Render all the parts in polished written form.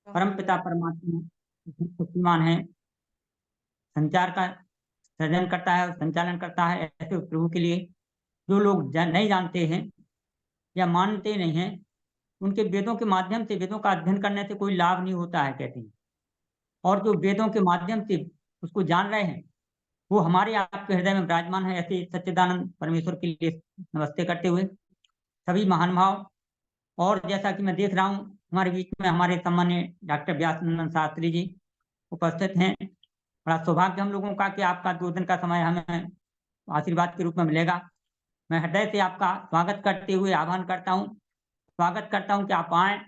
परमपिता परमात्मा शक्तिमान है, संचार का सृजन करता है और संचालन करता है। ऐसे प्रभु के लिए जो लोग नहीं जानते हैं या मानते नहीं हैं, उनके वेदों के माध्यम से, वेदों का अध्ययन करने से कोई लाभ नहीं होता है कहते हैं। और जो वेदों के माध्यम से उसको जान रहे हैं, वो हमारे आपके हृदय में विराजमान है। ऐसे सच्चिदानंद परमेश्वर के लिए नमस्ते करते हुए सभी महान भाव। और जैसा कि मैं देख रहा हूँ हमारे बीच में हमारे सम्मान्य डॉक्टर व्यासनंदन शास्त्री जी उपस्थित हैं। बड़ा सौभाग्य हम लोगों का कि आपका 2 दिन का समय हमें आशीर्वाद के रूप में मिलेगा। मैं हृदय से आपका स्वागत करते हुए आह्वान करता हूँ, स्वागत करता हूँ कि आप आएँ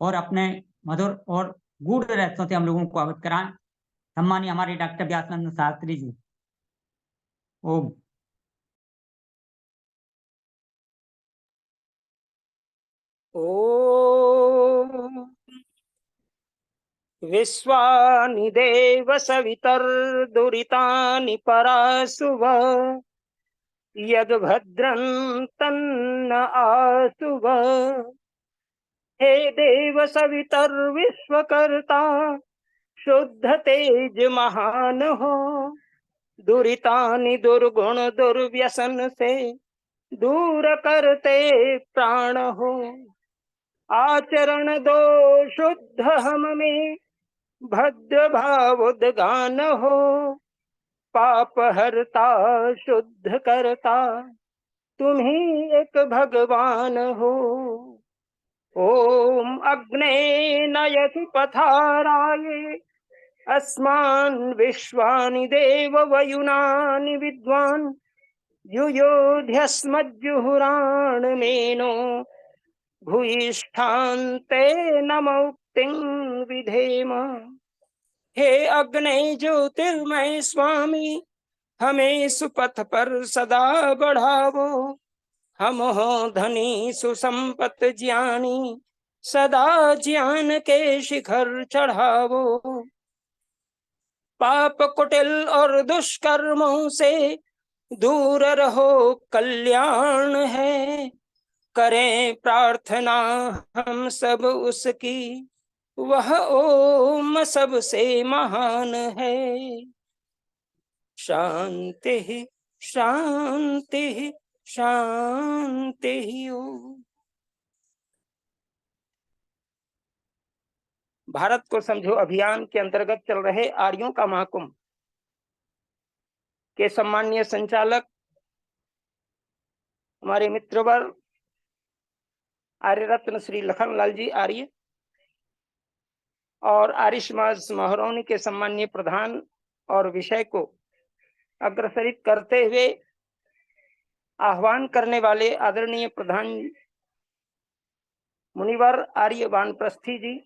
और अपने मधुर और गूढ़ रहस्यों से हम लोगों को अवगत कराएं। सम्मानीय हमारे डॉक्टर व्यासनंदन शास्त्री जी। ओम। ओम विश्वानि देव सवितर्दुरितानि परासुव यद्भद्रं तन्न आसुव। हे देव सवितर्विश्वकर्ता शुद्ध तेज महान हो, दुरितानि दुर्गुण दुर्व्यसन से दूर करते प्राण हो। आचरण दो शुद्ध हम में भद्र भाव उद्गान हो, पाप हरता शुद्ध करता तुम्ही एक भगवान हो। ओम अग्ने नयति पथाराये अस्मान् विश्वानि देव वयुनानि विद्वान् युयोध्यस्मज्जुहुराणमेनो भूयिष्ठान्ते नमोक्तिं विधेम। हे अग्नि ज्योतिर्मय स्वामी हमें सुपथ पर सदा बढ़ावो। हम हो धनी सुसंपत ज्ञानी सदा ज्ञान के शिखर चढ़ावो। पाप कुटिल और दुष्कर्मों से दूर रहो कल्याण है। करें प्रार्थना हम सब उसकी, वह ओम सबसे महान है। शांति शांति शांति। भारत को समझो अभियान के अंतर्गत चल रहे आर्यों का महाकुंभ के सम्मानीय संचालक हमारे मित्रवर आर्य रत्न श्री लखनलाल जी आर्य और आर्य समाज महरौनी के सम्मानीय प्रधान और विषय को अग्रसरित करते हुए आह्वान करने वाले आदरणीय प्रधान मुनिवर आर्य वानप्रस्थी जी,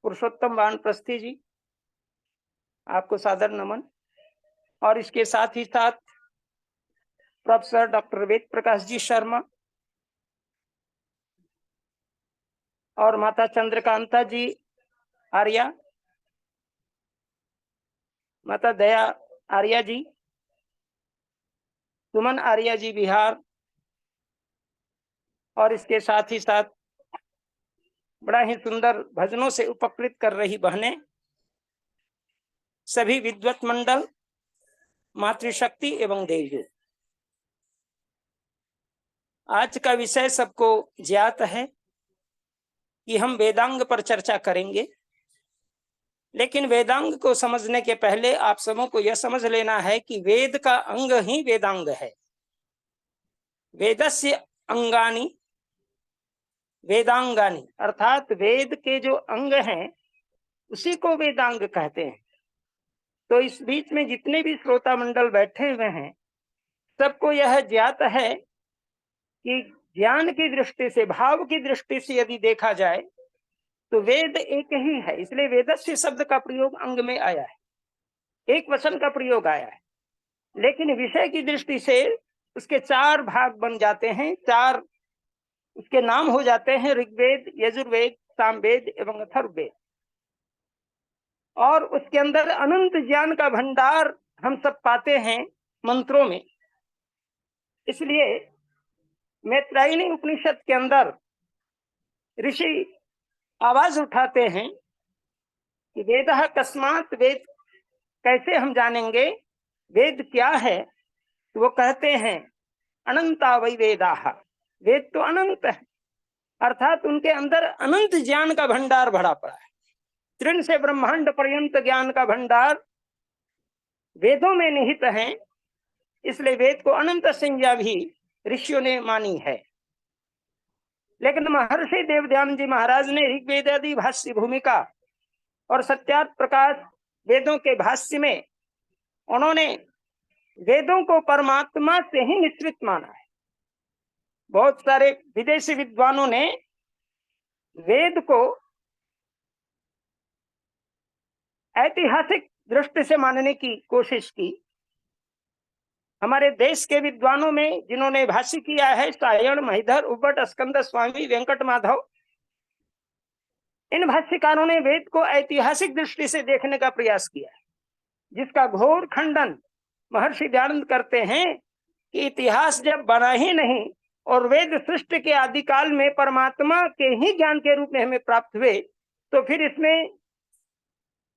पुरुषोत्तम वानप्रस्थी जी, आपको सादर नमन। और इसके साथ ही साथ प्रोफेसर डॉक्टर वेद प्रकाश जी शर्मा और माता चंद्रकांता जी आर्या, माता दया आर्या जी, सुमन आर्या जी बिहार, और इसके साथ ही साथ बड़ा ही सुंदर भजनों से उपकृत कर रही बहनें, सभी विद्वत मंडल, मातृशक्ति एवं देवजू। आज का विषय सबको ज्ञात है कि हम वेदांग पर चर्चा करेंगे, लेकिन वेदांग को समझने के पहले आप सबों को यह समझ लेना है कि वेद का अंग ही वेदांग है। वेदस्य अंगानि वेदांगानि, अर्थात वेद के जो अंग हैं उसी को वेदांग कहते हैं। तो इस बीच में जितने भी श्रोता मंडल बैठे हुए हैं सबको यह ज्ञात है कि ज्ञान की दृष्टि से, भाव की दृष्टि से यदि देखा जाए तो वेद एक ही है। इसलिए वेदस्य शब्द का प्रयोग अंग में आया है, एक वचन का प्रयोग आया है। लेकिन विषय की दृष्टि से उसके 4 भाग बन जाते हैं, 4 उसके नाम हो जाते हैं, ऋग्वेद, यजुर्वेद, सामवेद एवं अथर्ववेद। और उसके अंदर अनंत ज्ञान का भंडार हम सब पाते हैं मंत्रों में। इसलिए मैत्रायणी उपनिषद के अंदर ऋषि आवाज उठाते हैं कि वेदः कस्मात्, वेद कैसे हम जानेंगे, वेद क्या है। तो वो कहते हैं अनंता वै वेदाः, वेद तो अनंत है, अर्थात उनके अंदर अनंत ज्ञान का भंडार भरा पड़ा है। तृण से ब्रह्मांड पर्यंत ज्ञान का भंडार वेदों में निहित है, इसलिए वेद को अनंत संज्ञा भी ऋषियों ने मानी है। लेकिन महर्षि देवध्यान जी महाराज ने ऋग्वेद आदि भाष्य भूमिका और सत्यार्थ प्रकाश वेदों के भाष्य में उन्होंने वेदों को परमात्मा से ही निश्चित माना है। बहुत सारे विदेशी विद्वानों ने वेद को ऐतिहासिक दृष्टि से मानने की कोशिश की। हमारे देश के विद्वानों में जिन्होंने भाष्य किया है, सायण, महिधर, उबट, स्कंद स्वामी, वेंकट माधव, इन भाष्यकारों ने वेद को ऐतिहासिक दृष्टि से देखने का प्रयास किया है, जिसका घोर खंडन महर्षि दयानंद करते हैं कि इतिहास जब बना ही नहीं और वेद सृष्टि के आदिकाल में परमात्मा के ही ज्ञान के रूप में हमें प्राप्त हुए, तो फिर इसमें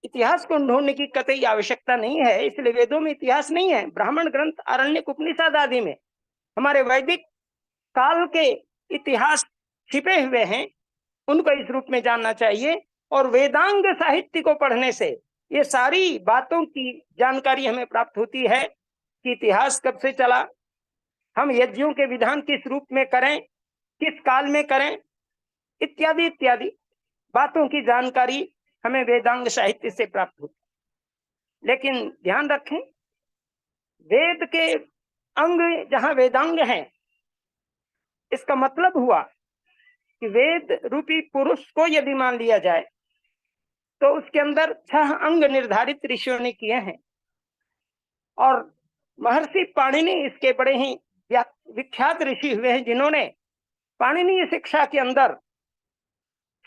इतिहास को ढूंढने की कतई आवश्यकता नहीं है। इसलिए वेदों में इतिहास नहीं है। ब्राह्मण ग्रंथ, आरण्यक, उपनिषद आदि में हमारे वैदिक काल के इतिहास छिपे हुए हैं, उनको इस रूप में जानना चाहिए। और वेदांग साहित्य को पढ़ने से ये सारी बातों की जानकारी हमें प्राप्त होती है कि इतिहास कब से चला, हम यज्ञों के विधान किस रूप में करें, किस काल में करें, इत्यादि इत्यादि बातों की जानकारी हमें वेदांग साहित्य से प्राप्त होती। लेकिन ध्यान रखें, वेद के अंग जहां वेदांग हैं, इसका मतलब हुआ कि वेद रूपी पुरुष को यदि मान लिया जाए तो उसके अंदर 6 अंग निर्धारित ऋषियों ने किए हैं। और महर्षि पाणिनि इसके बड़े ही विख्यात ऋषि हुए हैं, जिन्होंने पाणिनीय शिक्षा के अंदर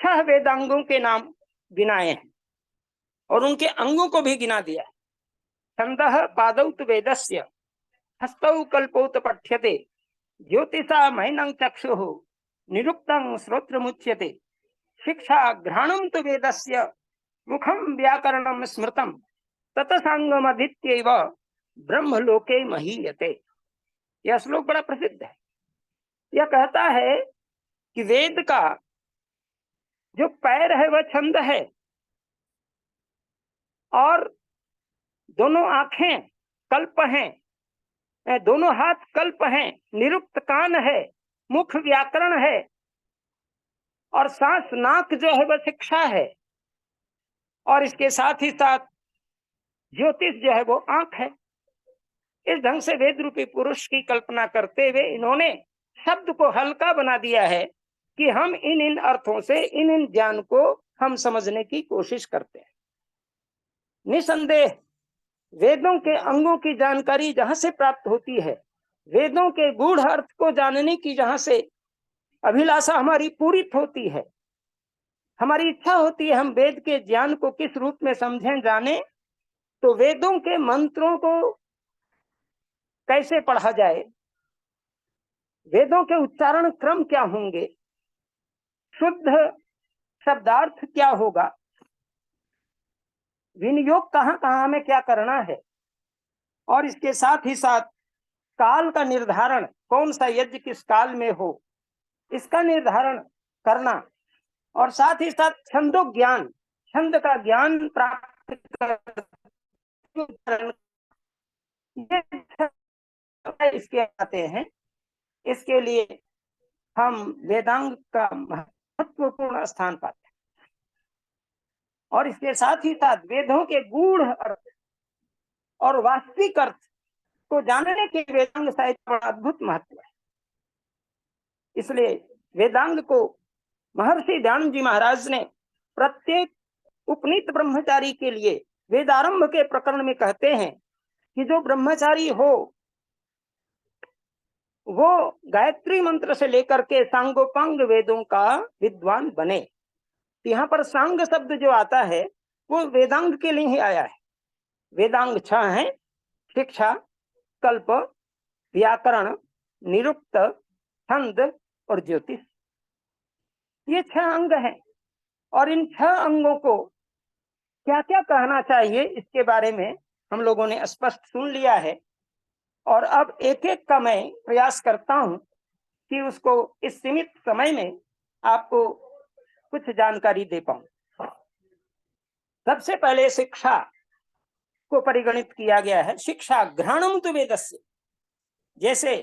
6 वेदांगों के नाम गिनाए हैं और उनके अंगों को भी गिना दिया है। छंदः पादौ तु वेदस्य, हस्तौ कल्पोत पठ्यते, ज्योतिषा महीनं चक्षुः, निरुक्तं श्रोत्रमुच्यते, शिक्षा घ्राणं तु वेदस्य, मुखं व्याकरणं स्मृतं, ततसांगमधीत्यैव ब्रह्मलोके महीयते। यह श्लोक बड़ा प्रसिद्ध है। यह कहता है कि वेद का जो पैर है वह छंद है, और दोनों आंखें कल्प हैं, दोनों हाथ कल्प हैं, निरुक्त कान है, मुख व्याकरण है, और सांस नाक जो है वह शिक्षा है, और इसके साथ ही साथ ज्योतिष जो है वो आंख है। इस ढंग से वेद रूपी पुरुष की कल्पना करते हुए इन्होंने शब्द को हल्का बना दिया है कि हम इन इन अर्थों से इन इन ज्ञान को हम समझने की कोशिश करते हैं। निसंदेह वेदों के अंगों की जानकारी जहां से प्राप्त होती है, वेदों के गूढ़ अर्थ को जानने की जहां से अभिलाषा हमारी पूरित होती है, हमारी इच्छा होती है हम वेद के ज्ञान को किस रूप में समझें, जाने, तो वेदों के मंत्रों को कैसे पढ़ा जाए, वेदों के उच्चारण क्रम क्या होंगे, शुद्ध शब्दार्थ क्या होगा, विनियोग कहां कहां हमें क्या करना है, और इसके साथ ही साथ काल का निर्धारण, कौन सा यज्ञ किस काल में हो, इसका निर्धारण करना, और साथ ही साथ छंदो ज्ञान, छंद का ज्ञान प्राप्त कर, इसके आते हैं। इसके लिए हम वेदांग का महत्वपूर्ण स्थान पाते हैं। और इसके साथ ही साथ वेदों के गूढ़ अर्थ और वास्तविक अर्थ को जानने के वेदांग साहित्य का अद्भुत महत्व है। इसलिए वेदांग को महर्षि दयानंद जी महाराज ने प्रत्येक उपनीत ब्रह्मचारी के लिए वेदारंभ के प्रकरण में कहते हैं कि जो ब्रह्मचारी हो वो गायत्री मंत्र से लेकर के सांगोपांग वेदों का विद्वान बने। यहाँ पर सांग शब्द जो आता है वो वेदांग के लिए ही आया है। वेदांग 6 हैं: शिक्षा, कल्प, व्याकरण, निरुक्त, छंद और ज्योतिष। ये 6 अंग हैं, और इन 6 अंगों को क्या क्या कहना चाहिए इसके बारे में हम लोगों ने स्पष्ट सुन लिया है, और अब एक एक का मैं प्रयास करता हूं कि उसको इस सीमित समय में आपको कुछ जानकारी दे पाऊं। सबसे पहले शिक्षा को परिगणित किया गया है। शिक्षा घ्राणम तु वेदस्य, जैसे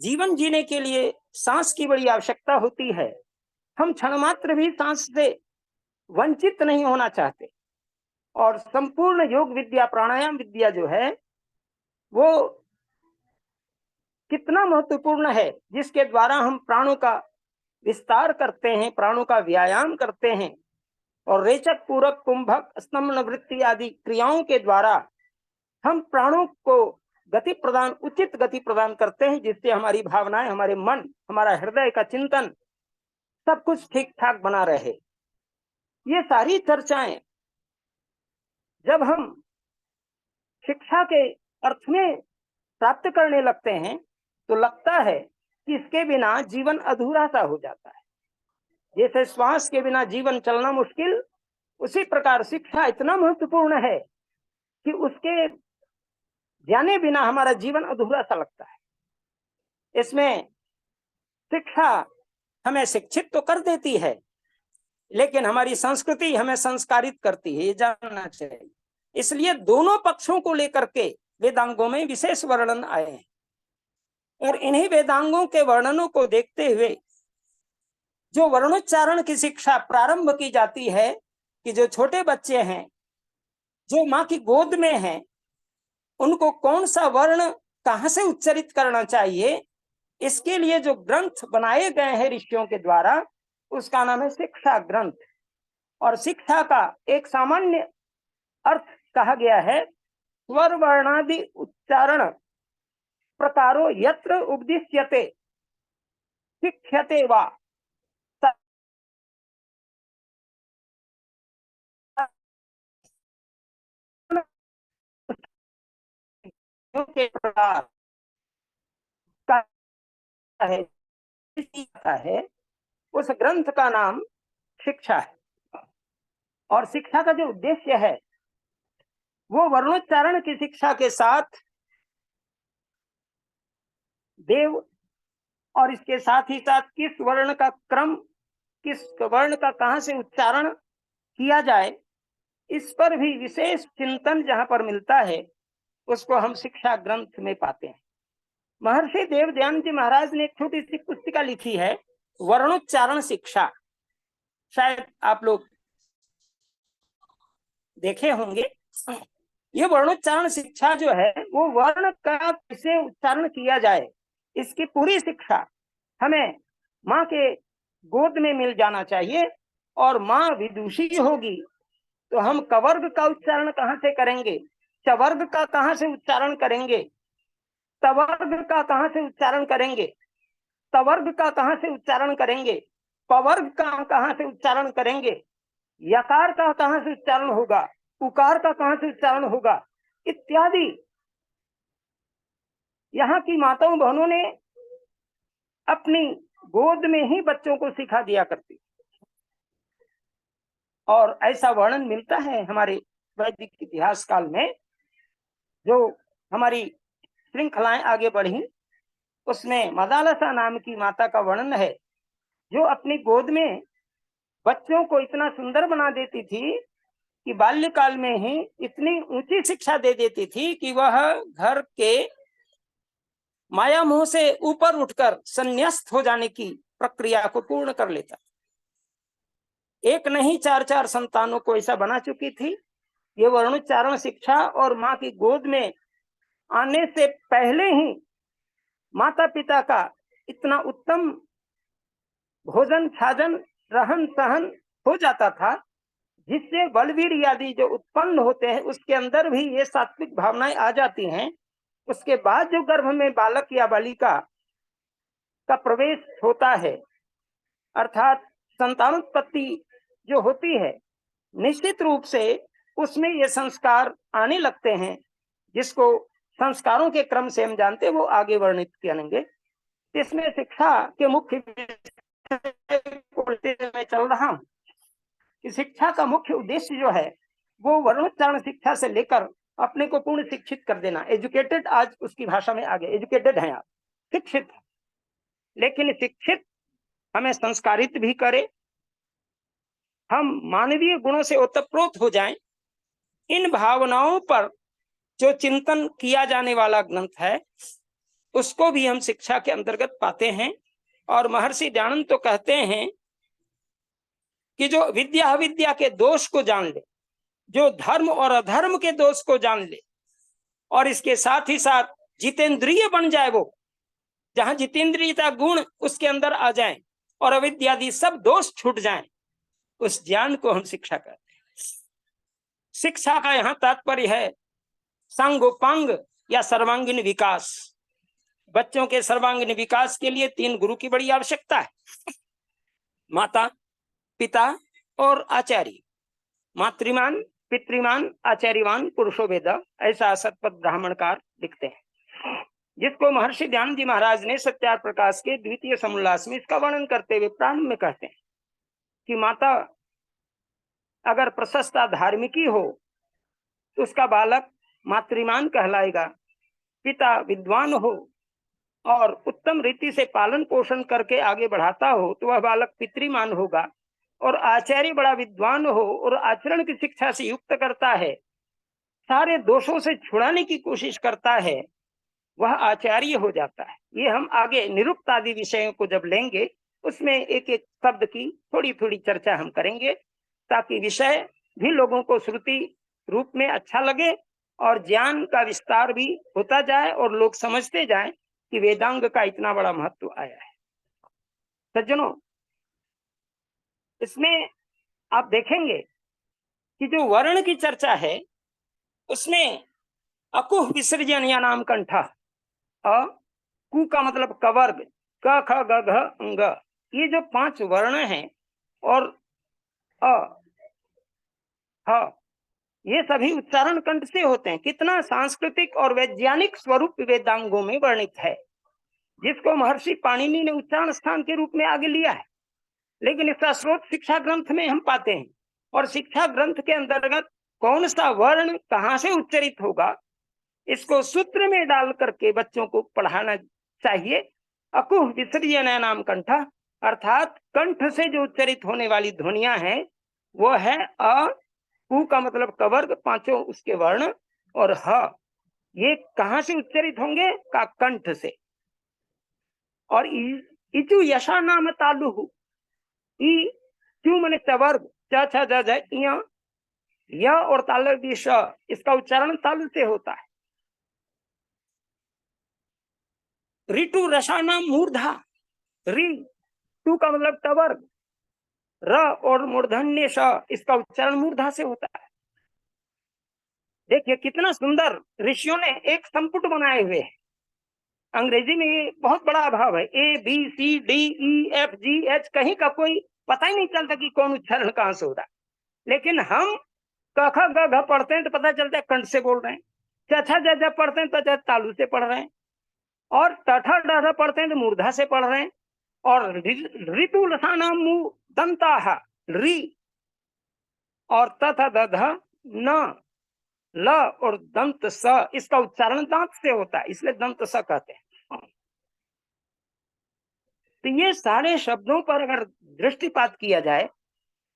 जीवन जीने के लिए सांस की बड़ी आवश्यकता होती है, हम क्षण मात्र भी सांस से वंचित नहीं होना चाहते, और संपूर्ण योग विद्या प्राणायाम विद्या जो है वो कितना महत्वपूर्ण है, जिसके द्वारा हम प्राणों का विस्तार करते हैं, प्राणों का व्यायाम करते हैं, और रेचक पूरक कुंभक स्तंभन वृत्ति आदि क्रियाओं के द्वारा हम प्राणों को गति प्रदान, उचित गति प्रदान करते हैं, जिससे हमारी भावनाएं, हमारे मन, हमारा हृदय का चिंतन सब कुछ ठीक ठाक बना रहे। ये सारी चर्चाएं जब हम शिक्षा के अर्थ में प्राप्त करने लगते हैं तो लगता है कि इसके बिना जीवन अधूरा सा हो जाता है। जैसे श्वास के बिना जीवन चलना मुश्किल, उसी प्रकार शिक्षा इतना महत्वपूर्ण है कि उसके जाने बिना हमारा जीवन अधूरा सा लगता है। इसमें शिक्षा हमें शिक्षित तो कर देती है, लेकिन हमारी संस्कृति हमें संस्कारित करती है, ये जानना चाहिए। इसलिए दोनों पक्षों को लेकर के वेदांगों में विशेष वर्णन आए हैं, और इन्हीं वेदांगों के वर्णनों को देखते हुए जो वर्णोच्चारण की शिक्षा प्रारंभ की जाती है कि जो छोटे बच्चे हैं, जो माँ की गोद में हैं, उनको कौन सा वर्ण कहाँ से उच्चरित करना चाहिए, इसके लिए जो ग्रंथ बनाए गए हैं ऋषियों के द्वारा, उसका नाम है शिक्षा ग्रंथ। और शिक्षा का एक सामान्य अर्थ कहा गया है, स्वर वर्णादि उच्चारण प्रकारो यत्र उपदिश्यते शिक्ष्यते वा के प्रकार है, उस ग्रंथ का नाम शिक्षा है। और शिक्षा का जो उद्देश्य है वो वर्णोच्चारण की शिक्षा के साथ देव, और इसके साथ ही साथ किस वर्ण का क्रम, किस वर्ण का कहां से उच्चारण किया जाए, इस पर भी विशेष चिंतन जहां पर मिलता है, उसको हम शिक्षा ग्रंथ में पाते हैं। महर्षि देवदयान जी महाराज ने एक छोटी सी पुस्तिका लिखी है, वर्णोच्चारण शिक्षा। शायद आप लोग देखे होंगे। ये वर्णोच्चारण शिक्षा जो है वो वर्ण का कैसे उच्चारण किया जाए, इसकी पूरी शिक्षा हमें माँ के गोद में मिल जाना चाहिए। और माँ विदुषी होगी तो हम कवर्ग का उच्चारण कहाँ से करेंगे, चवर्ग का कहाँ से उच्चारण करेंगे, तवर्ग का कहाँ से उच्चारण करेंगे, तवर्ग का कहाँ से उच्चारण करेंगे, पवर्ग का कहाँ से उच्चारण करेंगे, यकार का कहाँ से उच्चारण होगा, उकार का कहाँ से उच्चारण होगा, इत्यादि यहाँ की माताओं बहनों ने अपनी गोद में ही बच्चों को सिखा दिया करती। और ऐसा वर्णन मिलता है हमारे वैदिक इतिहास काल में। जो हमारी श्रृंखलाएं आगे बढ़ी उसमें मदालसा नाम की माता का वर्णन है, जो अपनी गोद में बच्चों को इतना सुंदर बना देती थी कि बाल्यकाल में ही इतनी ऊंची शिक्षा दे देती थी कि वह घर के माया मोह से ऊपर उठकर संन्यास्त हो जाने की प्रक्रिया को पूर्ण कर लेता। एक नहीं 4-4 संतानों को ऐसा बना चुकी थी। ये वर्णोच्चारण शिक्षा और माँ की गोद में आने से पहले ही माता पिता का इतना उत्तम भोजन छाजन रहन सहन हो जाता था, जिससे बलवीर आदि जो उत्पन्न होते हैं उसके अंदर भी ये सात्विक भावनाएं आ जाती हैं। उसके बाद जो गर्भ में बालक या बालिका का प्रवेश होता है, अर्थात संतानोत्पत्ति जो होती है, निश्चित रूप से उसमें ये संस्कार आने लगते हैं, जिसको संस्कारों के क्रम से हम जानते हैं, वो आगे वर्णित करेंगे। इसमें शिक्षा के मुख्य मैं चल रहा हूं कि शिक्षा का मुख्य उद्देश्य जो है वो वर्णोच्चारण शिक्षा से लेकर अपने को पूर्ण शिक्षित कर देना। एजुकेटेड आज उसकी भाषा में आ गए, एजुकेटेड हैं आप, शिक्षित। लेकिन शिक्षित हमें संस्कारित भी करे, हम मानवीय गुणों से ओतप्रोत हो जाएं, इन भावनाओं पर जो चिंतन किया जाने वाला ग्रंथ है उसको भी हम शिक्षा के अंतर्गत पाते हैं। और महर्षि दयानंद तो कहते हैं कि जो विद्या अविद्या के दोष को जान ले, जो धर्म और अधर्म के दोष को जान ले, और इसके साथ ही साथ जितेंद्रिय बन जाए, वो जहां जितेंद्रियता गुण उसके अंदर आ जाए और अविद्यादि सब दोष छूट जाएं, उस ज्ञान को हम शिक्षा कहते हैं। शिक्षा का यहां तात्पर्य है सांगोपांग या सर्वांगीण विकास। बच्चों के सर्वांगीण विकास के लिए 3 गुरु की बड़ी आवश्यकता है, माता, पिता और आचार्य। मातृमान, पितृमान, आचार्यवान पुरुषो वेद, ऐसा सतपथ ब्राह्मणकार लिखते हैं, जिसको महर्षि दयानंद जी महाराज ने सत्यार प्रकाश के द्वितीय समुल्लास में इसका वर्णन करते हुए प्रारंभ में कहते हैं कि माता अगर प्रशस्ता धार्मिकी हो तो उसका बालक मातृमान कहलाएगा, पिता विद्वान हो और उत्तम रीति से पालन पोषण करके आगे बढ़ाता हो तो वह बालक पितृमान होगा, और आचार्य बड़ा विद्वान हो और आचरण की शिक्षा से युक्त करता है, सारे दोषों से छुड़ाने की कोशिश करता है, वह आचार्य हो जाता है। ये हम आगे निरुक्त आदि विषयों को जब लेंगे उसमें एक एक शब्द की थोड़ी थोड़ी चर्चा हम करेंगे, ताकि विषय भी लोगों को श्रुति रूप में अच्छा लगे और ज्ञान का विस्तार भी होता जाए और लोग समझते जाएं कि वेदांग का इतना बड़ा महत्व आया है। सज्जनों, इसमें आप देखेंगे कि जो वर्ण की चर्चा है उसमें अकुह विसर्जन या नाम कंठा, अ कु का मतलब कवर्ग, क ख ग घ अंग, ये जो 5 वर्ण हैं, और अ ह, ये सभी उच्चारण कंठ से होते हैं। कितना सांस्कृतिक और वैज्ञानिक स्वरूप वेदांगों में वर्णित है, जिसको महर्षि पाणिनि ने उच्चारण स्थान के रूप में आगे लिया है, लेकिन इसका स्रोत शिक्षा ग्रंथ में हम पाते हैं। और शिक्षा ग्रंथ के अंतर्गत कौन सा वर्ण कहां से उच्चरित होगा, इसको सूत्र में डाल करके बच्चों को पढ़ाना चाहिए। अकुह विसर्जन नाम कंठा, अर्थात कंठ से जो उच्चरित होने वाली ध्वनियां हैं वो है अ, कु का मतलब कवर्ग, 5 उसके वर्ण, और ह, ये कहां से उच्चरित होंगे, का कंठ से। और इचु यशा नाम तालु, ई क्यों मने तवर्ग, च छ ज झ इया, य और तालु भी श, इसका उच्चारण तालु से होता है। ऋतु रसानाम मूर्धा, री टू का मतलब तवर्ग, र और मूर्धन्य श, इसका उच्चारण मूर्धा से होता है। देखिए कितना सुंदर ऋषियों ने एक संपुट बनाए हुए हैं। अंग्रेजी में ये बहुत बड़ा अभाव है, A B C D E F G H, कहीं का कोई पता ही नहीं चलता कि कौन उच्चारण कहां से हो रहा है। लेकिन हम क ख ग घ पढ़ते हैं तो पता चलता है कंठ से बोल रहे हैं, च छ ज झ पढ़ते हैं तो तालु से पढ़ रहे हैं, और ट ठ ड ढ पढ़ते हैं तो मूर्धा से पढ़ रहे हैं। और ऋतु लसानाम मु दंता, री और तथा दध न, ल और दंत स, इसका उच्चारण दांत से होता है, इसलिए दंत स कहते हैं। तो ये सारे शब्दों पर अगर दृष्टिपात किया जाए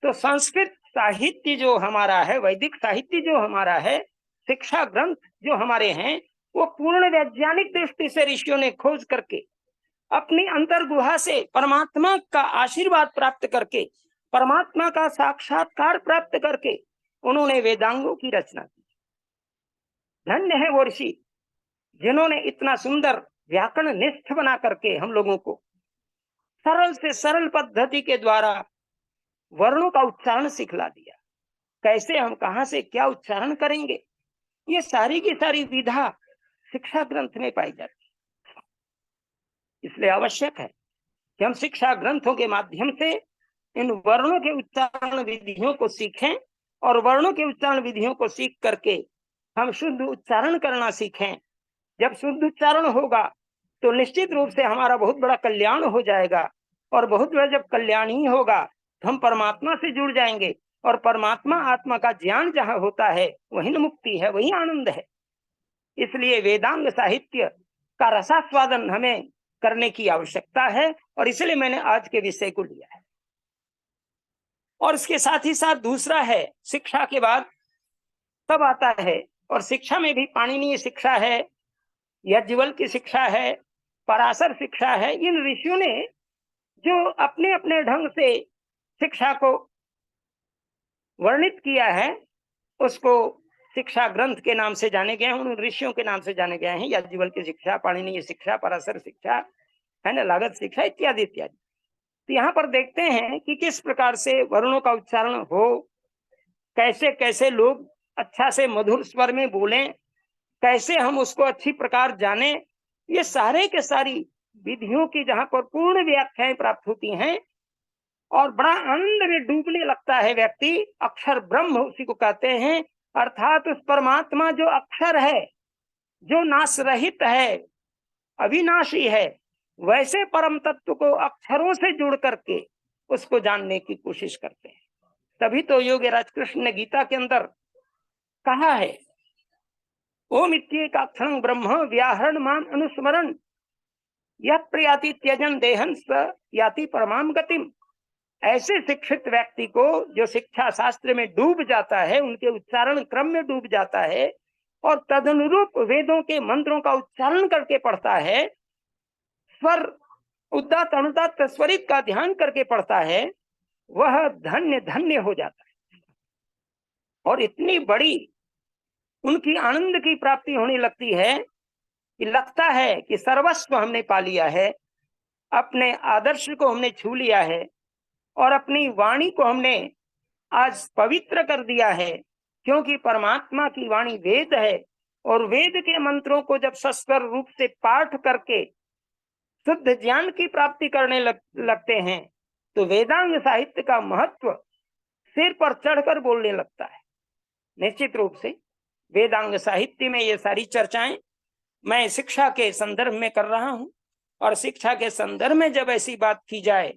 तो संस्कृत साहित्य जो हमारा है, वैदिक साहित्य जो हमारा है, शिक्षा ग्रंथ जो हमारे हैं, वो पूर्ण वैज्ञानिक दृष्टि से ऋषियों ने खोज करके अपनी अंतर्गुहा से परमात्मा का आशीर्वाद प्राप्त करके, परमात्मा का साक्षात्कार प्राप्त करके उन्होंने वेदांगों की रचना की। धन्य है वो ऋषि जिन्होंने इतना सुंदर व्याकरण निष्ठ बना करके हम लोगों को सरल से सरल पद्धति के द्वारा वर्णों का उच्चारण सिखला दिया। कैसे हम कहां से क्या उच्चारण करेंगे, ये सारी की सारी विधा शिक्षा ग्रंथ में पाई जाती है। इसलिए आवश्यक है कि हम शिक्षा ग्रंथों के माध्यम से इन वर्णों के उच्चारण विधियों को सीखें, और वर्णों के उच्चारण विधियों को सीख करके हम शुद्ध उच्चारण करना सीखें। जब शुद्ध उच्चारण होगा तो निश्चित रूप से हमारा बहुत बड़ा कल्याण हो जाएगा, और बहुत बड़ा जब कल्याण ही होगा तो हम परमात्मा से जुड़ जाएंगे, और परमात्मा आत्मा का ज्ञान जहाँ होता है वही न मुक्ति है, वही आनंद है। इसलिए वेदांग साहित्य का रसास्वादन हमें करने की आवश्यकता है, और इसलिए मैंने आज के विषय को लिया है। और इसके साथ ही साथ दूसरा है, शिक्षा के बाद तब आता है, और शिक्षा में भी पाणिनीय शिक्षा है, याज्ञवल्क्य की शिक्षा है, पराशर शिक्षा है। इन ऋषियों ने जो अपने अपने ढंग से शिक्षा को वर्णित किया है, उसको शिक्षा ग्रंथ के नाम से जाने गए हैं, उन ऋषियों के नाम से जाने गए हैं। याज्ञवल्क्य की शिक्षा, पाणिनीय शिक्षा, पराशर शिक्षा, है ना, लागत शिक्षा इत्यादि इत्यादि। तो यहाँ पर देखते हैं कि किस प्रकार से वर्णों का उच्चारण हो, कैसे कैसे लोग अच्छा से मधुर स्वर में बोलें, कैसे हम उसको अच्छी प्रकार जाने, ये सारे के सारी विधियों की जहां पर पूर्ण व्याख्याएं प्राप्त होती हैं, और बड़ा आनंद में डूबने लगता है व्यक्ति। अक्षर ब्रह्म उसी को कहते हैं, अर्थात उस परमात्मा जो अक्षर है, जो नाश रहित है, अविनाशी है, वैसे परम तत्व को अक्षरों से जुड़ करके उसको जानने की कोशिश करते हैं। तभी तो योगीराज कृष्ण ने गीता के अंदर कहा है, ओम इत्येकाक्षरं ब्रह्म व्याहरण मान अनुस्मरण यह प्रयाति त्यजन देहन स याति परमाम गतिम। ऐसे शिक्षित व्यक्ति को जो शिक्षा शास्त्र में डूब जाता है, उनके उच्चारण क्रम में डूब जाता है, और तदनुरूप वेदों के मंत्रों का उच्चारण करके पढ़ता है, स्वर उदात्त अनुदात्त स्वरित का ध्यान करके पढ़ता है, वह धन्य धन्य हो जाता है। और इतनी बड़ी उनकी आनंद की प्राप्ति होने लगती है कि लगता है कि सर्वस्व हमने पा लिया है, अपने आदर्श को हमने छू लिया है, और अपनी वाणी को हमने आज पवित्र कर दिया है। क्योंकि परमात्मा की वाणी वेद है, और वेद के मंत्रों को जब सस्वर रूप से पाठ करके शुद्ध ज्ञान की प्राप्ति करने लगते हैं, तो वेदांग साहित्य का महत्व सिर पर चढ़कर बोलने लगता है। निश्चित रूप से वेदांग साहित्य में ये सारी चर्चाएं मैं शिक्षा के संदर्भ में कर रहा हूं, और शिक्षा के संदर्भ में जब ऐसी बात की जाए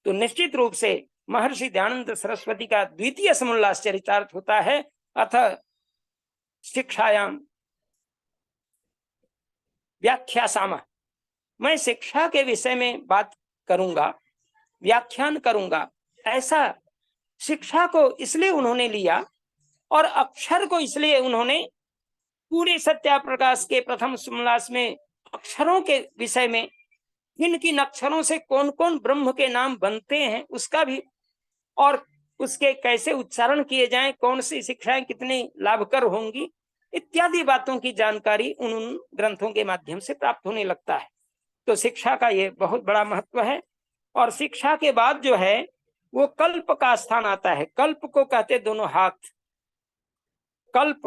तो निश्चित रूप से महर्षि दयानंद सरस्वती का द्वितीय समोल्लास चरितार्थ होता है। अथ शिक्षायाम व्याख्या सामा, मैं शिक्षा के विषय में बात करूंगा, व्याख्यान करूंगा। ऐसा शिक्षा को इसलिए उन्होंने लिया, और अक्षर को इसलिए उन्होंने पूरे सत्याप्रकाश के प्रथम समोल्लास में अक्षरों के विषय में, किन किन अक्षरों से कौन कौन ब्रह्म के नाम बनते हैं उसका भी, और उसके कैसे उच्चारण किए जाएं, कौन सी शिक्षाएं कितनी लाभकर होंगी, इत्यादि बातों की जानकारी उन ग्रंथों के माध्यम से प्राप्त होने लगता है। तो शिक्षा का ये बहुत बड़ा महत्व है। और शिक्षा के बाद जो है वो कल्प का स्थान आता है। कल्प को कहते दोनों हाथ। कल्प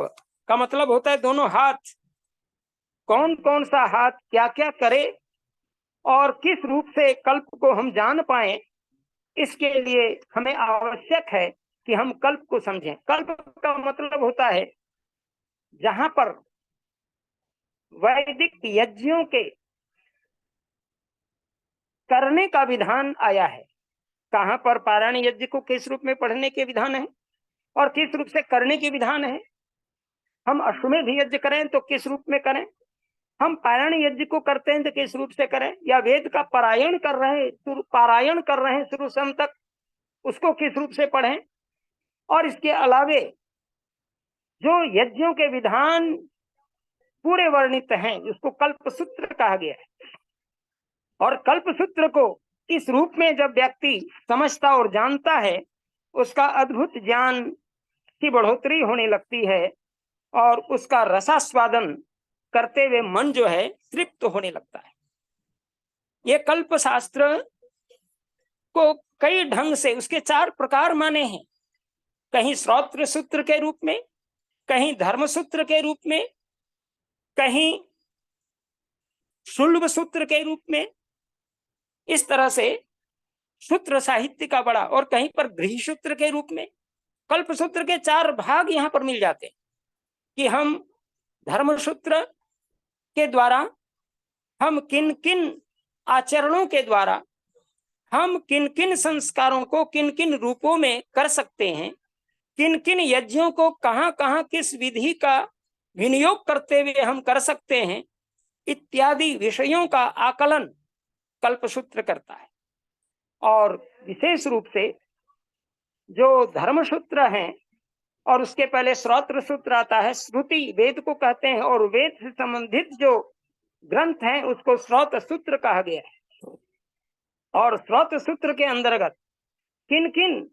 का मतलब होता है दोनों हाथ। कौन कौन सा हाथ क्या क्या करे, और किस रूप से कल्प को हम जान पाए, इसके लिए हमें आवश्यक है कि हम कल्प को समझें। कल्प का मतलब होता है जहां पर वैदिक यज्ञों के करने का विधान आया है। कहां पर पारायण यज्ञ को किस रूप में पढ़ने के विधान है और किस रूप से करने के विधान है। हम अश्वमेध यज्ञ करें तो किस रूप में करें, हम पारायण यज्ञ को करते हैं तो किस रूप से करें, या वेद का पारायण कर रहे हैं शुरू से अंत तक, उसको किस रूप से पढ़ें। और इसके अलावे जो यज्ञों के विधान पूरे वर्णित हैं, उसको कल्पसूत्र कहा गया है। और कल्पसूत्र को इस रूप में जब व्यक्ति समझता और जानता है, उसका अद्भुत ज्ञान की बढ़ोतरी होने लगती है, और उसका रसास्वादन करते हुए मन जो है तृप्त होने लगता है। ये कल्प शास्त्र को कई ढंग से उसके 4 प्रकार माने हैं। कहीं श्रोत्र सूत्र के रूप में, कहीं धर्म सूत्र के रूप में, कहीं शुल्ब सूत्र के रूप में। इस तरह से सूत्र साहित्य का बड़ा, और कहीं पर गृह सूत्र के रूप में। कल्प सूत्र के 4 भाग यहाँ पर मिल जाते हैं कि हम धर्म सूत्र के द्वारा हम किन किन आचरणों के द्वारा हम किन किन संस्कारों को किन किन रूपों में कर सकते हैं, किन किन यज्ञों को कहाँ कहाँ किस विधि का विनियोग करते हुए हम कर सकते हैं, इत्यादि विषयों का आकलन कल्पसूत्र करता है। और विशेष रूप से जो धर्मसूत्र हैं, और उसके पहले श्रोत्र सूत्र आता है, श्रुति वेद को कहते हैं, और वेद से संबंधित जो ग्रंथ हैं उसको श्रोत सूत्र कहा गया है। और श्रोत सूत्र के अंतर्गत किन किन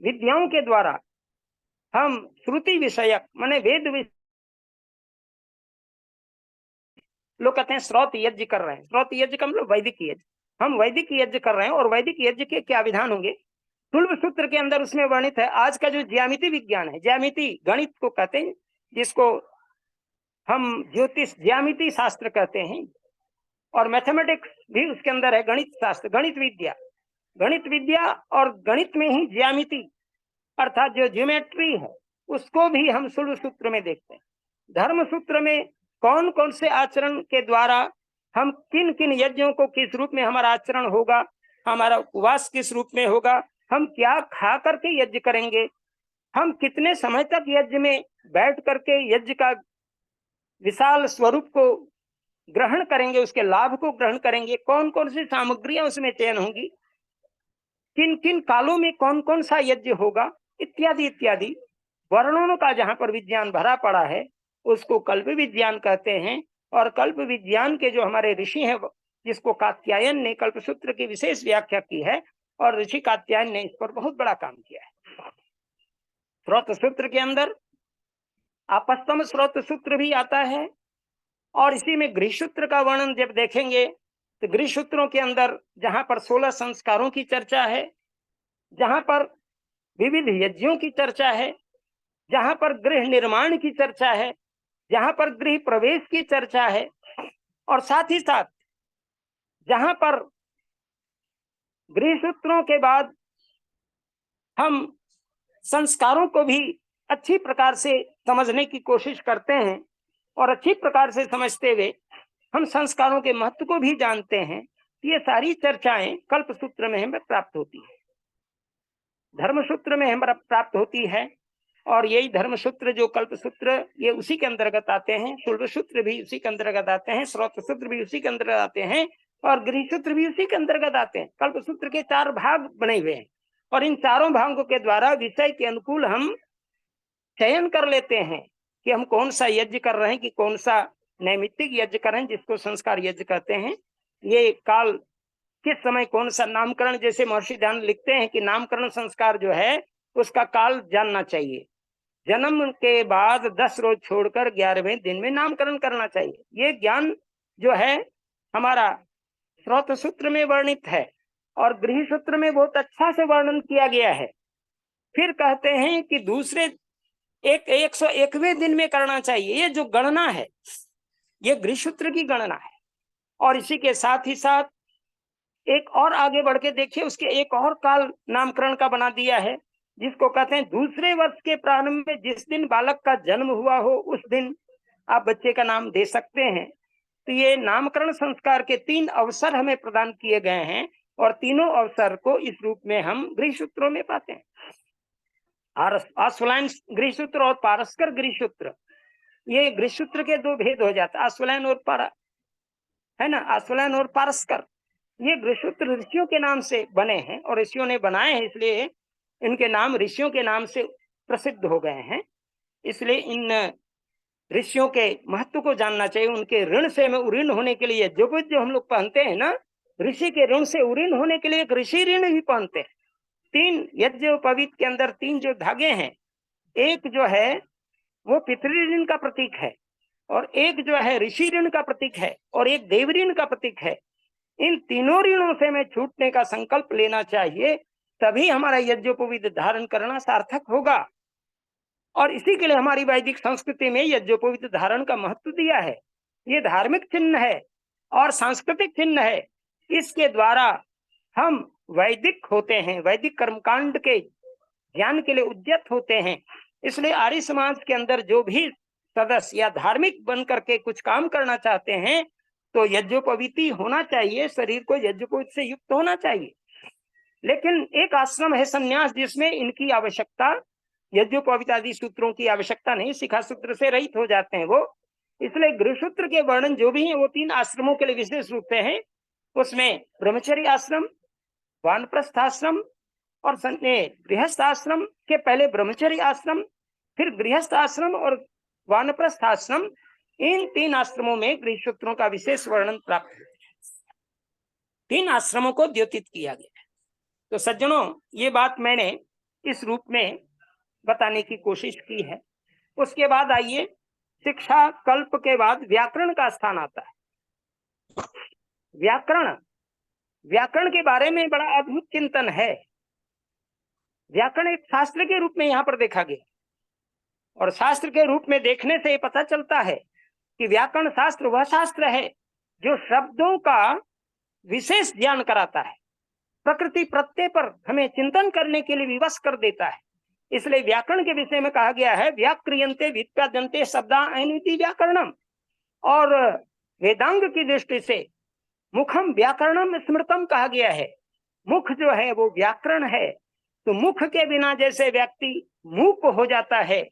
विद्याओं के द्वारा हम श्रुति विषयक माने वेद लोग कहते हैं श्रोत यज्ञ कर रहे हैं। श्रोत यज्ञ का मतलब वैदिक यज्ञ, हम वैदिक यज्ञ कर रहे हैं। और वैदिक यज्ञ के क्या विधान होंगे, तुल्व सूत्र के अंदर उसमें वर्णित है। आज का जो ज्यामिति विज्ञान है, ज्यामिति गणित को कहते हैं, जिसको हम ज्योतिष ज्यामिति शास्त्र कहते हैं, और मैथमेटिक्स भी उसके अंदर है, गणित शास्त्र, गणित विद्या और गणित में ही ज्यामिति अर्थात जो ज्योमेट्री है उसको भी हम शुल्ब सूत्र में देखते हैं। धर्म सूत्र में कौन कौन से आचरण के द्वारा हम किन किन यज्ञों को किस रूप में हमारा आचरण होगा, हमारा उपवास किस रूप में होगा, हम क्या खा करके यज्ञ करेंगे, हम कितने समय तक यज्ञ में बैठ करके यज्ञ का विशाल स्वरूप को ग्रहण करेंगे, उसके लाभ को ग्रहण करेंगे, कौन कौन सी सामग्रियां उसमें चयन होंगी, किन किन कालों में कौन कौन सा यज्ञ होगा, इत्यादि इत्यादि वर्णनों का जहां पर विज्ञान भरा पड़ा है उसको कल्प विज्ञान कहते हैं। और कल्प विज्ञान के जो हमारे ऋषि हैं, जिसको कात्यायन ने कल्पसूत्र की विशेष व्याख्या की है, और ऋषि कात्यायन ने इस पर बहुत बड़ा काम किया है। स्रोत सूत्र के अंदर आपस्तम स्रोत सूत्र भी आता है, और इसी में गृहसूत्र का वर्णन जब देखेंगे तो गृहसूत्रों के अंदर जहां पर 16 संस्कारों की चर्चा है, जहां पर विविध यज्ञों की चर्चा है, जहां पर गृह निर्माण की चर्चा है, जहां पर गृह प्रवेश की चर्चा है, और साथ ही साथ जहां पर गृहसूत्रों के बाद हम संस्कारों को भी अच्छी प्रकार से समझने की कोशिश करते हैं, और अच्छी प्रकार से समझते हुए हम संस्कारों के महत्व को भी जानते हैं। ये सारी चर्चाएं कल्पसूत्र में हमें प्राप्त होती है, धर्मसूत्र में हमें प्राप्त होती है। और यही धर्मसूत्र जो कल्पसूत्र ये उसी के अंतर्गत आते हैं, शुल्ब सूत्र भी उसी के अंतर्गत आते हैं, श्रोत सूत्र भी उसी के अंतर्गत आते हैं, और गृहसूत्र भी उसी के अंतर्गत आते हैं। कल्पसूत्र के 4 भाग बने हुए हैं, और इन चारों भागों के द्वारा विषय के अनुकूल हम चयन कर लेते हैं कि हम कौन सा यज्ञ कर रहे हैं, कि कौन सा नैमित्तिक यज्ञ कर रहे हैं, जिसको संस्कार यज्ञ कहते हैं। ये काल किस समय कौन सा नामकरण, जैसे महर्षि ध्यान लिखते हैं कि नामकरण संस्कार जो है उसका काल जानना चाहिए, जन्म के बाद 10 रोज छोड़कर 11वें दिन में नामकरण करना चाहिए। ये ज्ञान जो है हमारा स्रोत सूत्र में वर्णित है, और गृह सूत्र में बहुत अच्छा से वर्णन किया गया है। फिर कहते हैं कि दूसरे 101वें दिन में करना चाहिए। ये जो गणना है ये गृह सूत्र की गणना है। और इसी के साथ ही साथ एक और आगे बढ़ के देखिए, उसके एक और काल नामकरण का बना दिया है, जिसको कहते हैं दूसरे वर्ष के प्रारंभ में जिस दिन बालक का जन्म हुआ हो उस दिन आप बच्चे का नाम दे सकते हैं। तो ये नामकरण संस्कार के 3 अवसर हमें प्रदान किए गए हैं, और तीनों अवसर को इस रूप में हम गृह सूत्रों में पाते हैं। आश्वलायन गृह सूत्र और पारस्कर गृह सूत्र, ये गृह सूत्र के 2 भेद हो जाते हैं, आश्वलायन और है ना, आश्वलायन और पारस्कर। ये गृह सूत्र ऋषियों के नाम से बने हैं, और ऋषियों ने बनाए हैं, इसलिए इनके नाम ऋषियों के नाम से प्रसिद्ध हो गए हैं। इसलिए इन ऋषियों के महत्व को जानना चाहिए। उनके ऋण से हमें उऋण होने के लिए जो हम लोग पहनते हैं ना, ऋषि के ऋण से उऋण होने के लिए एक ऋषि ऋण भी पहनते हैं। 3 यज्ञोपवीत के अंदर 3 जो धागे हैं, एक जो है वो पितृ ऋण का प्रतीक है, और एक जो है ऋषि ऋण का प्रतीक है, और एक देव ऋण का प्रतीक है। इन तीनों ऋणों से हमें छूटने का संकल्प लेना चाहिए, तभी हमारा यज्ञोपवीत धारण करना सार्थक होगा। और इसी के लिए हमारी वैदिक संस्कृति में यज्ञोपवीत धारण का महत्व दिया है। ये धार्मिक चिन्ह है और सांस्कृतिक चिन्ह है। इसके द्वारा हम वैदिक होते हैं, वैदिक कर्मकांड के ज्ञान के लिए उद्यत होते हैं। इसलिए आर्य समाज के अंदर जो भी सदस्य या धार्मिक बन करके कुछ काम करना चाहते हैं तो यज्ञोपवीती होना चाहिए, शरीर को यज्ञोपवीत से युक्त होना चाहिए। लेकिन एक आश्रम है संन्यास जिसमें इनकी आवश्यकता, यज्ञोपवीत आदि सूत्रों की आवश्यकता नहीं, शिखा सूत्र से रहित हो जाते हैं वो। इसलिए गृहसूत्र के वर्णन जो भी है वो 3 आश्रमों के लिए विशेष रूप से है। उसमें ब्रह्मचर्य आश्रम, वानप्रस्थ आश्रम और गृहस्थ आश्रम के पहले ब्रह्मचर्य आश्रम, फिर गृहस्थ आश्रम और वानप्रस्थ आश्रम, इन 3 आश्रमों में गृहसूत्रों का विशेष वर्णन प्राप्त है। 3 आश्रमों को द्योतित किया गया है। तो सज्जनों, ये बात मैंने इस रूप में बताने की कोशिश की है। उसके बाद आइए, शिक्षा कल्प के बाद व्याकरण का स्थान आता है। व्याकरण के बारे में बड़ा अद्भुत चिंतन है। व्याकरण एक शास्त्र के रूप में यहाँ पर देखा गया, और शास्त्र के रूप में देखने से पता चलता है कि व्याकरण शास्त्र वह शास्त्र है जो शब्दों का विशेष ज्ञान कराता है, प्रकृति प्रत्यय पर हमें चिंतन करने के लिए विवश कर देता है। इसलिए व्याकरण के विषय में कहा गया है व्याक्रियन्ते व्युत्पाद्यन्ते शब्दा अनिति व्याकरणम। और वेदांग की दृष्टि से मुखम व्याकरणम स्मृतम कहा गया है। मुख जो है वो व्याकरण है। तो मुख के बिना जैसे व्यक्ति मूक हो जाता है,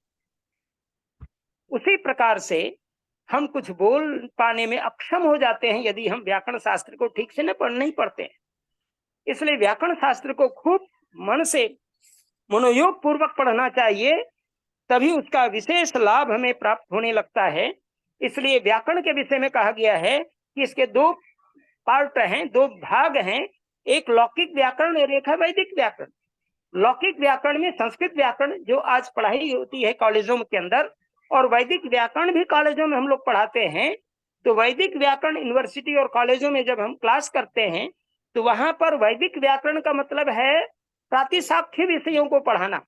उसी प्रकार से हम कुछ बोल पाने में अक्षम हो जाते हैं यदि हम व्याकरण शास्त्र को ठीक से नहीं पढ़ते हैं। इसलिए व्याकरण शास्त्र को खूब मन से मनोयोग पूर्वक पढ़ना चाहिए, तभी उसका विशेष लाभ हमें प्राप्त होने लगता है। इसलिए व्याकरण के विषय में कहा गया है कि इसके 2 पार्ट हैं, 2 भाग हैं, एक लौकिक व्याकरण और एक है वैदिक व्याकरण। लौकिक व्याकरण में संस्कृत व्याकरण जो आज पढ़ाई होती है कॉलेजों के अंदर, और वैदिक व्याकरण भी कॉलेजों में हम लोग पढ़ाते हैं। तो वैदिक व्याकरण यूनिवर्सिटी और कॉलेजों में जब हम क्लास करते हैं तो वहां पर वैदिक व्याकरण का मतलब है प्रातिशाख्य विषयों को पढ़ाना।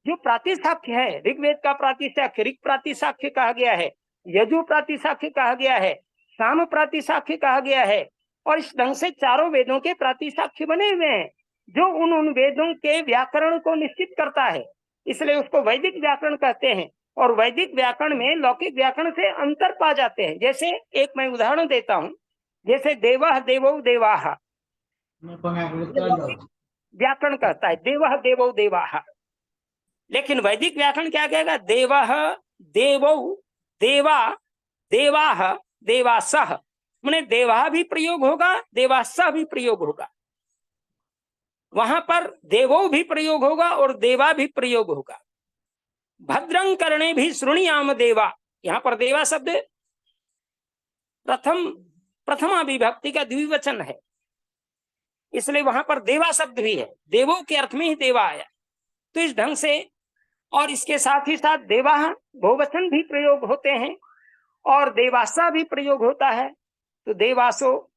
जो प्रातिशाख्य है, ऋग्वेद का प्रातिशाख्य ऋग प्रातिशाख्य कहा गया है, यजु प्रातिशाख्य कहा गया है, साम प्रातिशाख्य कहा गया है, और इस ढंग से चारों वेदों के प्रातिशाख्य बने हुए हैं जो उन वेदों के व्याकरण को निश्चित करता है। इसलिए उसको वैदिक व्याकरण कहते हैं। और वैदिक व्याकरण में लौकिक व्याकरण से अंतर पा जाते हैं। जैसे एक मैं उदाहरण देता हूं, जैसे देवः देवौ देवाः, व्याकरण कहता है देवः देवौ देवाः, लेकिन वैदिक व्याकरण क्या कहेगा? देवः देवौ देवा देवाः देवासः, माने देवा भी प्रयोग होगा, देवासः भी प्रयोग होगा। वहां पर देवो भी प्रयोग होगा और देवा भी प्रयोग होगा। भद्रं कर्णे भी श्रुणियाम देवा, यहां पर देवा शब्द प्रथमा विभक्ति का द्विवचन है, इसलिए वहां पर देवा शब्द भी है, देवों के अर्थ में ही देवा आया। तो इस ढंग से, और इसके साथ ही साथ देवा बहुवचन भी प्रयोग होते हैं और देवासा भी प्रयोग होता है। तो देवासो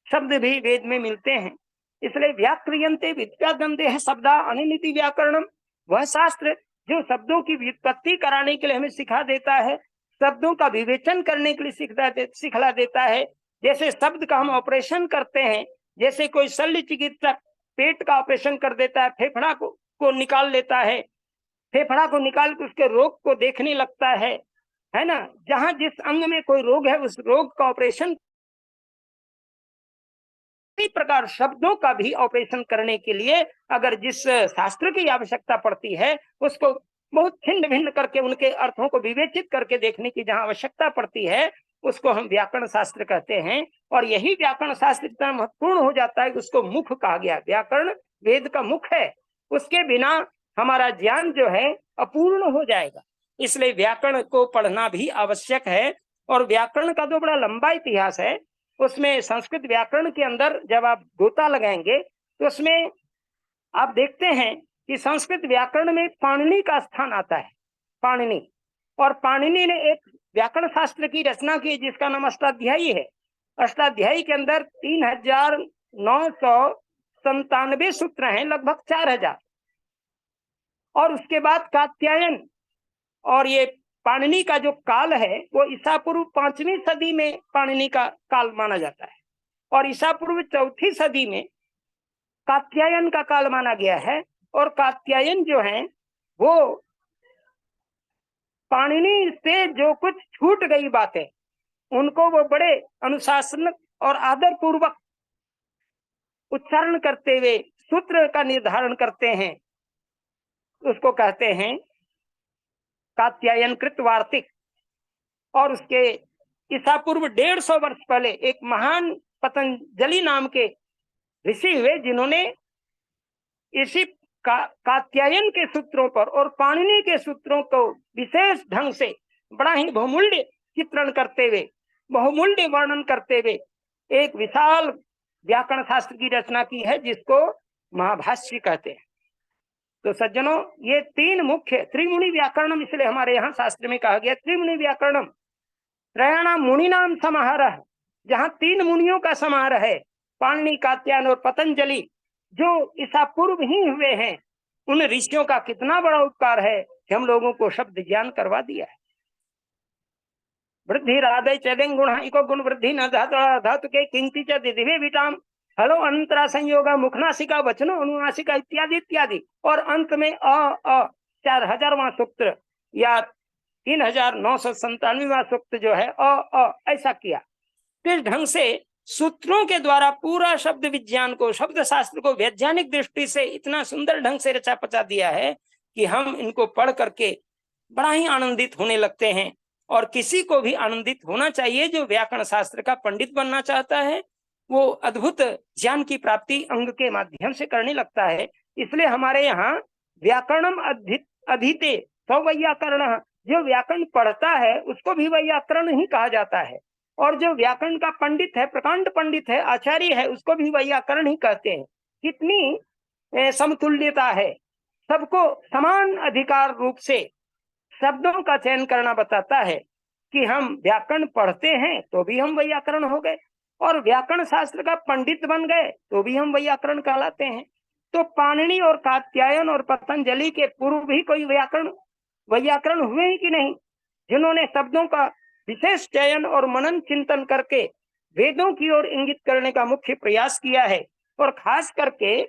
शब्द भी वेद में मिलते हैं। इसलिए व्याक्रियन्ते व्युत्पाद्यन्ते शब्दा अनिति व्याकरणम, वह शास्त्र जो शब्दों की व्युत्पत्ति कराने के लिए हमें सिखा देता है, शब्दों का विवेचन करने के लिए सिखला देता है। जैसे शब्द का हम ऑपरेशन करते हैं, जैसे कोई शल्य चिकित्सक पेट का ऑपरेशन कर देता है, फेफड़ा को निकाल लेता है, फेफड़ा को निकाल के उसके रोग को देखने लगता है ना। जहां जिस अंग में कोई रोग है उस रोग का ऑपरेशन, इसी प्रकार शब्दों का भी ऑपरेशन करने के लिए अगर जिस शास्त्र की आवश्यकता पड़ती है उसको बहुत छिन्न भिन्न करके उनके अर्थों को विवेचित करके देखने की जहां आवश्यकता पड़ती है उसको हम व्याकरण शास्त्र कहते हैं। और यही व्याकरण शास्त्र इतना महत्वपूर्ण हो जाता है कि उसको मुख कहा गया। व्याकरण वेद का मुख है, उसके बिना हमारा ज्ञान जो है अपूर्ण हो जाएगा। इसलिए व्याकरण को पढ़ना भी आवश्यक है। और व्याकरण का तो बड़ा लंबा इतिहास है। उसमें संस्कृत व्याकरण के अंदर जब आप गोता लगाएंगे तो उसमें आप देखते हैं कि संस्कृत व्याकरण में पाणिनि का स्थान आता है। पाणिनि, और पाणिनि ने एक व्याकरण शास्त्र की रचना की जिसका नाम अष्टाध्यायी है। अष्टाध्यायी के अंदर 3997 सूत्र हैं, लगभग 4000। और उसके बाद कात्यायन, और ये पाणिनि का जो काल है वो ईसा पूर्व 5वीं सदी में पाणिनि का काल माना जाता है, और ईसा पूर्व 4थी सदी में कात्यायन का काल माना गया है। और कात्यायन जो है वो पाणिनि से जो कुछ छूट गई बातें उनको वो बड़े अनुशासन और आदर पूर्वक उच्चारण करते हुए सूत्र का निर्धारण करते हैं, उसको कहते हैं कात्यायन कृत वार्तिक। और उसके ईसा पूर्व 150 वर्ष पहले एक महान पतंजलि नाम के ऋषि हुए, जिन्होंने इसी कात्यायन के सूत्रों पर और पाणिनि के सूत्रों को विशेष ढंग से बड़ा ही बहुमूल्य चित्रण करते हुए, बहुमूल्य वर्णन करते हुए एक विशाल व्याकरण शास्त्र की रचना की है, जिसको महाभाष्य कहते हैं। तो सज्जनों, ये तीन मुख्य त्रिमुनि व्याकरणम, इसलिए हमारे यहाँ शास्त्र में कहा गया त्रिमुनि व्याकरणम त्रयाणाम मुनिनाम समाहारः, जहाँ तीन मुनियों का समाहार है, पाणिनि, कात्यायन और पतंजलि, जो ईसा पूर्व ही हुए हैं। उन ऋषियों का कितना बड़ा उपकार है कि हम लोगों को शब्द ज्ञान करवा दिया है। वृद्धि राधे चेदें गुण इको गुण वृद्धि न धातु के किंति च दिव्य विटाम हलो अंतरा संयोग मुखनासिका वचनो अनुनासिका इत्यादि इत्यादि। और अंत में 4000वां सूत्र या 3997वां सूक्त जो है ऐसा किया। इस ढंग से सूत्रों के द्वारा पूरा शब्द विज्ञान को, शब्द शास्त्र को वैज्ञानिक दृष्टि से इतना सुंदर ढंग से रचा पचा दिया है कि हम इनको पढ़ करके बड़ा ही आनंदित होने लगते हैं। और किसी को भी आनंदित होना चाहिए जो व्याकरण शास्त्र का पंडित बनना चाहता है, वो अद्भुत ज्ञान की प्राप्ति अंग के माध्यम से करने लगता है। इसलिए हमारे यहाँ व्याकरणम अधीते तो वैयाकरण, जो व्याकरण पढ़ता है उसको भी वैयाकरण ही कहा जाता है, और जो व्याकरण का पंडित है, प्रकांड पंडित है, आचार्य है, उसको भी वैयाकरण ही कहते हैं। कितनी समतुल्यता है, सबको समान अधिकार रूप से शब्दों का चयन करना बताता है कि हम व्याकरण पढ़ते हैं तो भी हम वैयाकरण हो गए, और व्याकरण शास्त्र का पंडित बन गए तो भी हम वैयाकरण कहलाते हैं। तो पाणिनि और कात्यायन और पतंजलि के पूर्व भी कोई वैयाकरण हुए ही कि नहीं, जिन्होंने शब्दों का विशेष चयन और मनन चिंतन करके वेदों की ओर इंगित करने का मुख्य प्रयास किया है। और खास करके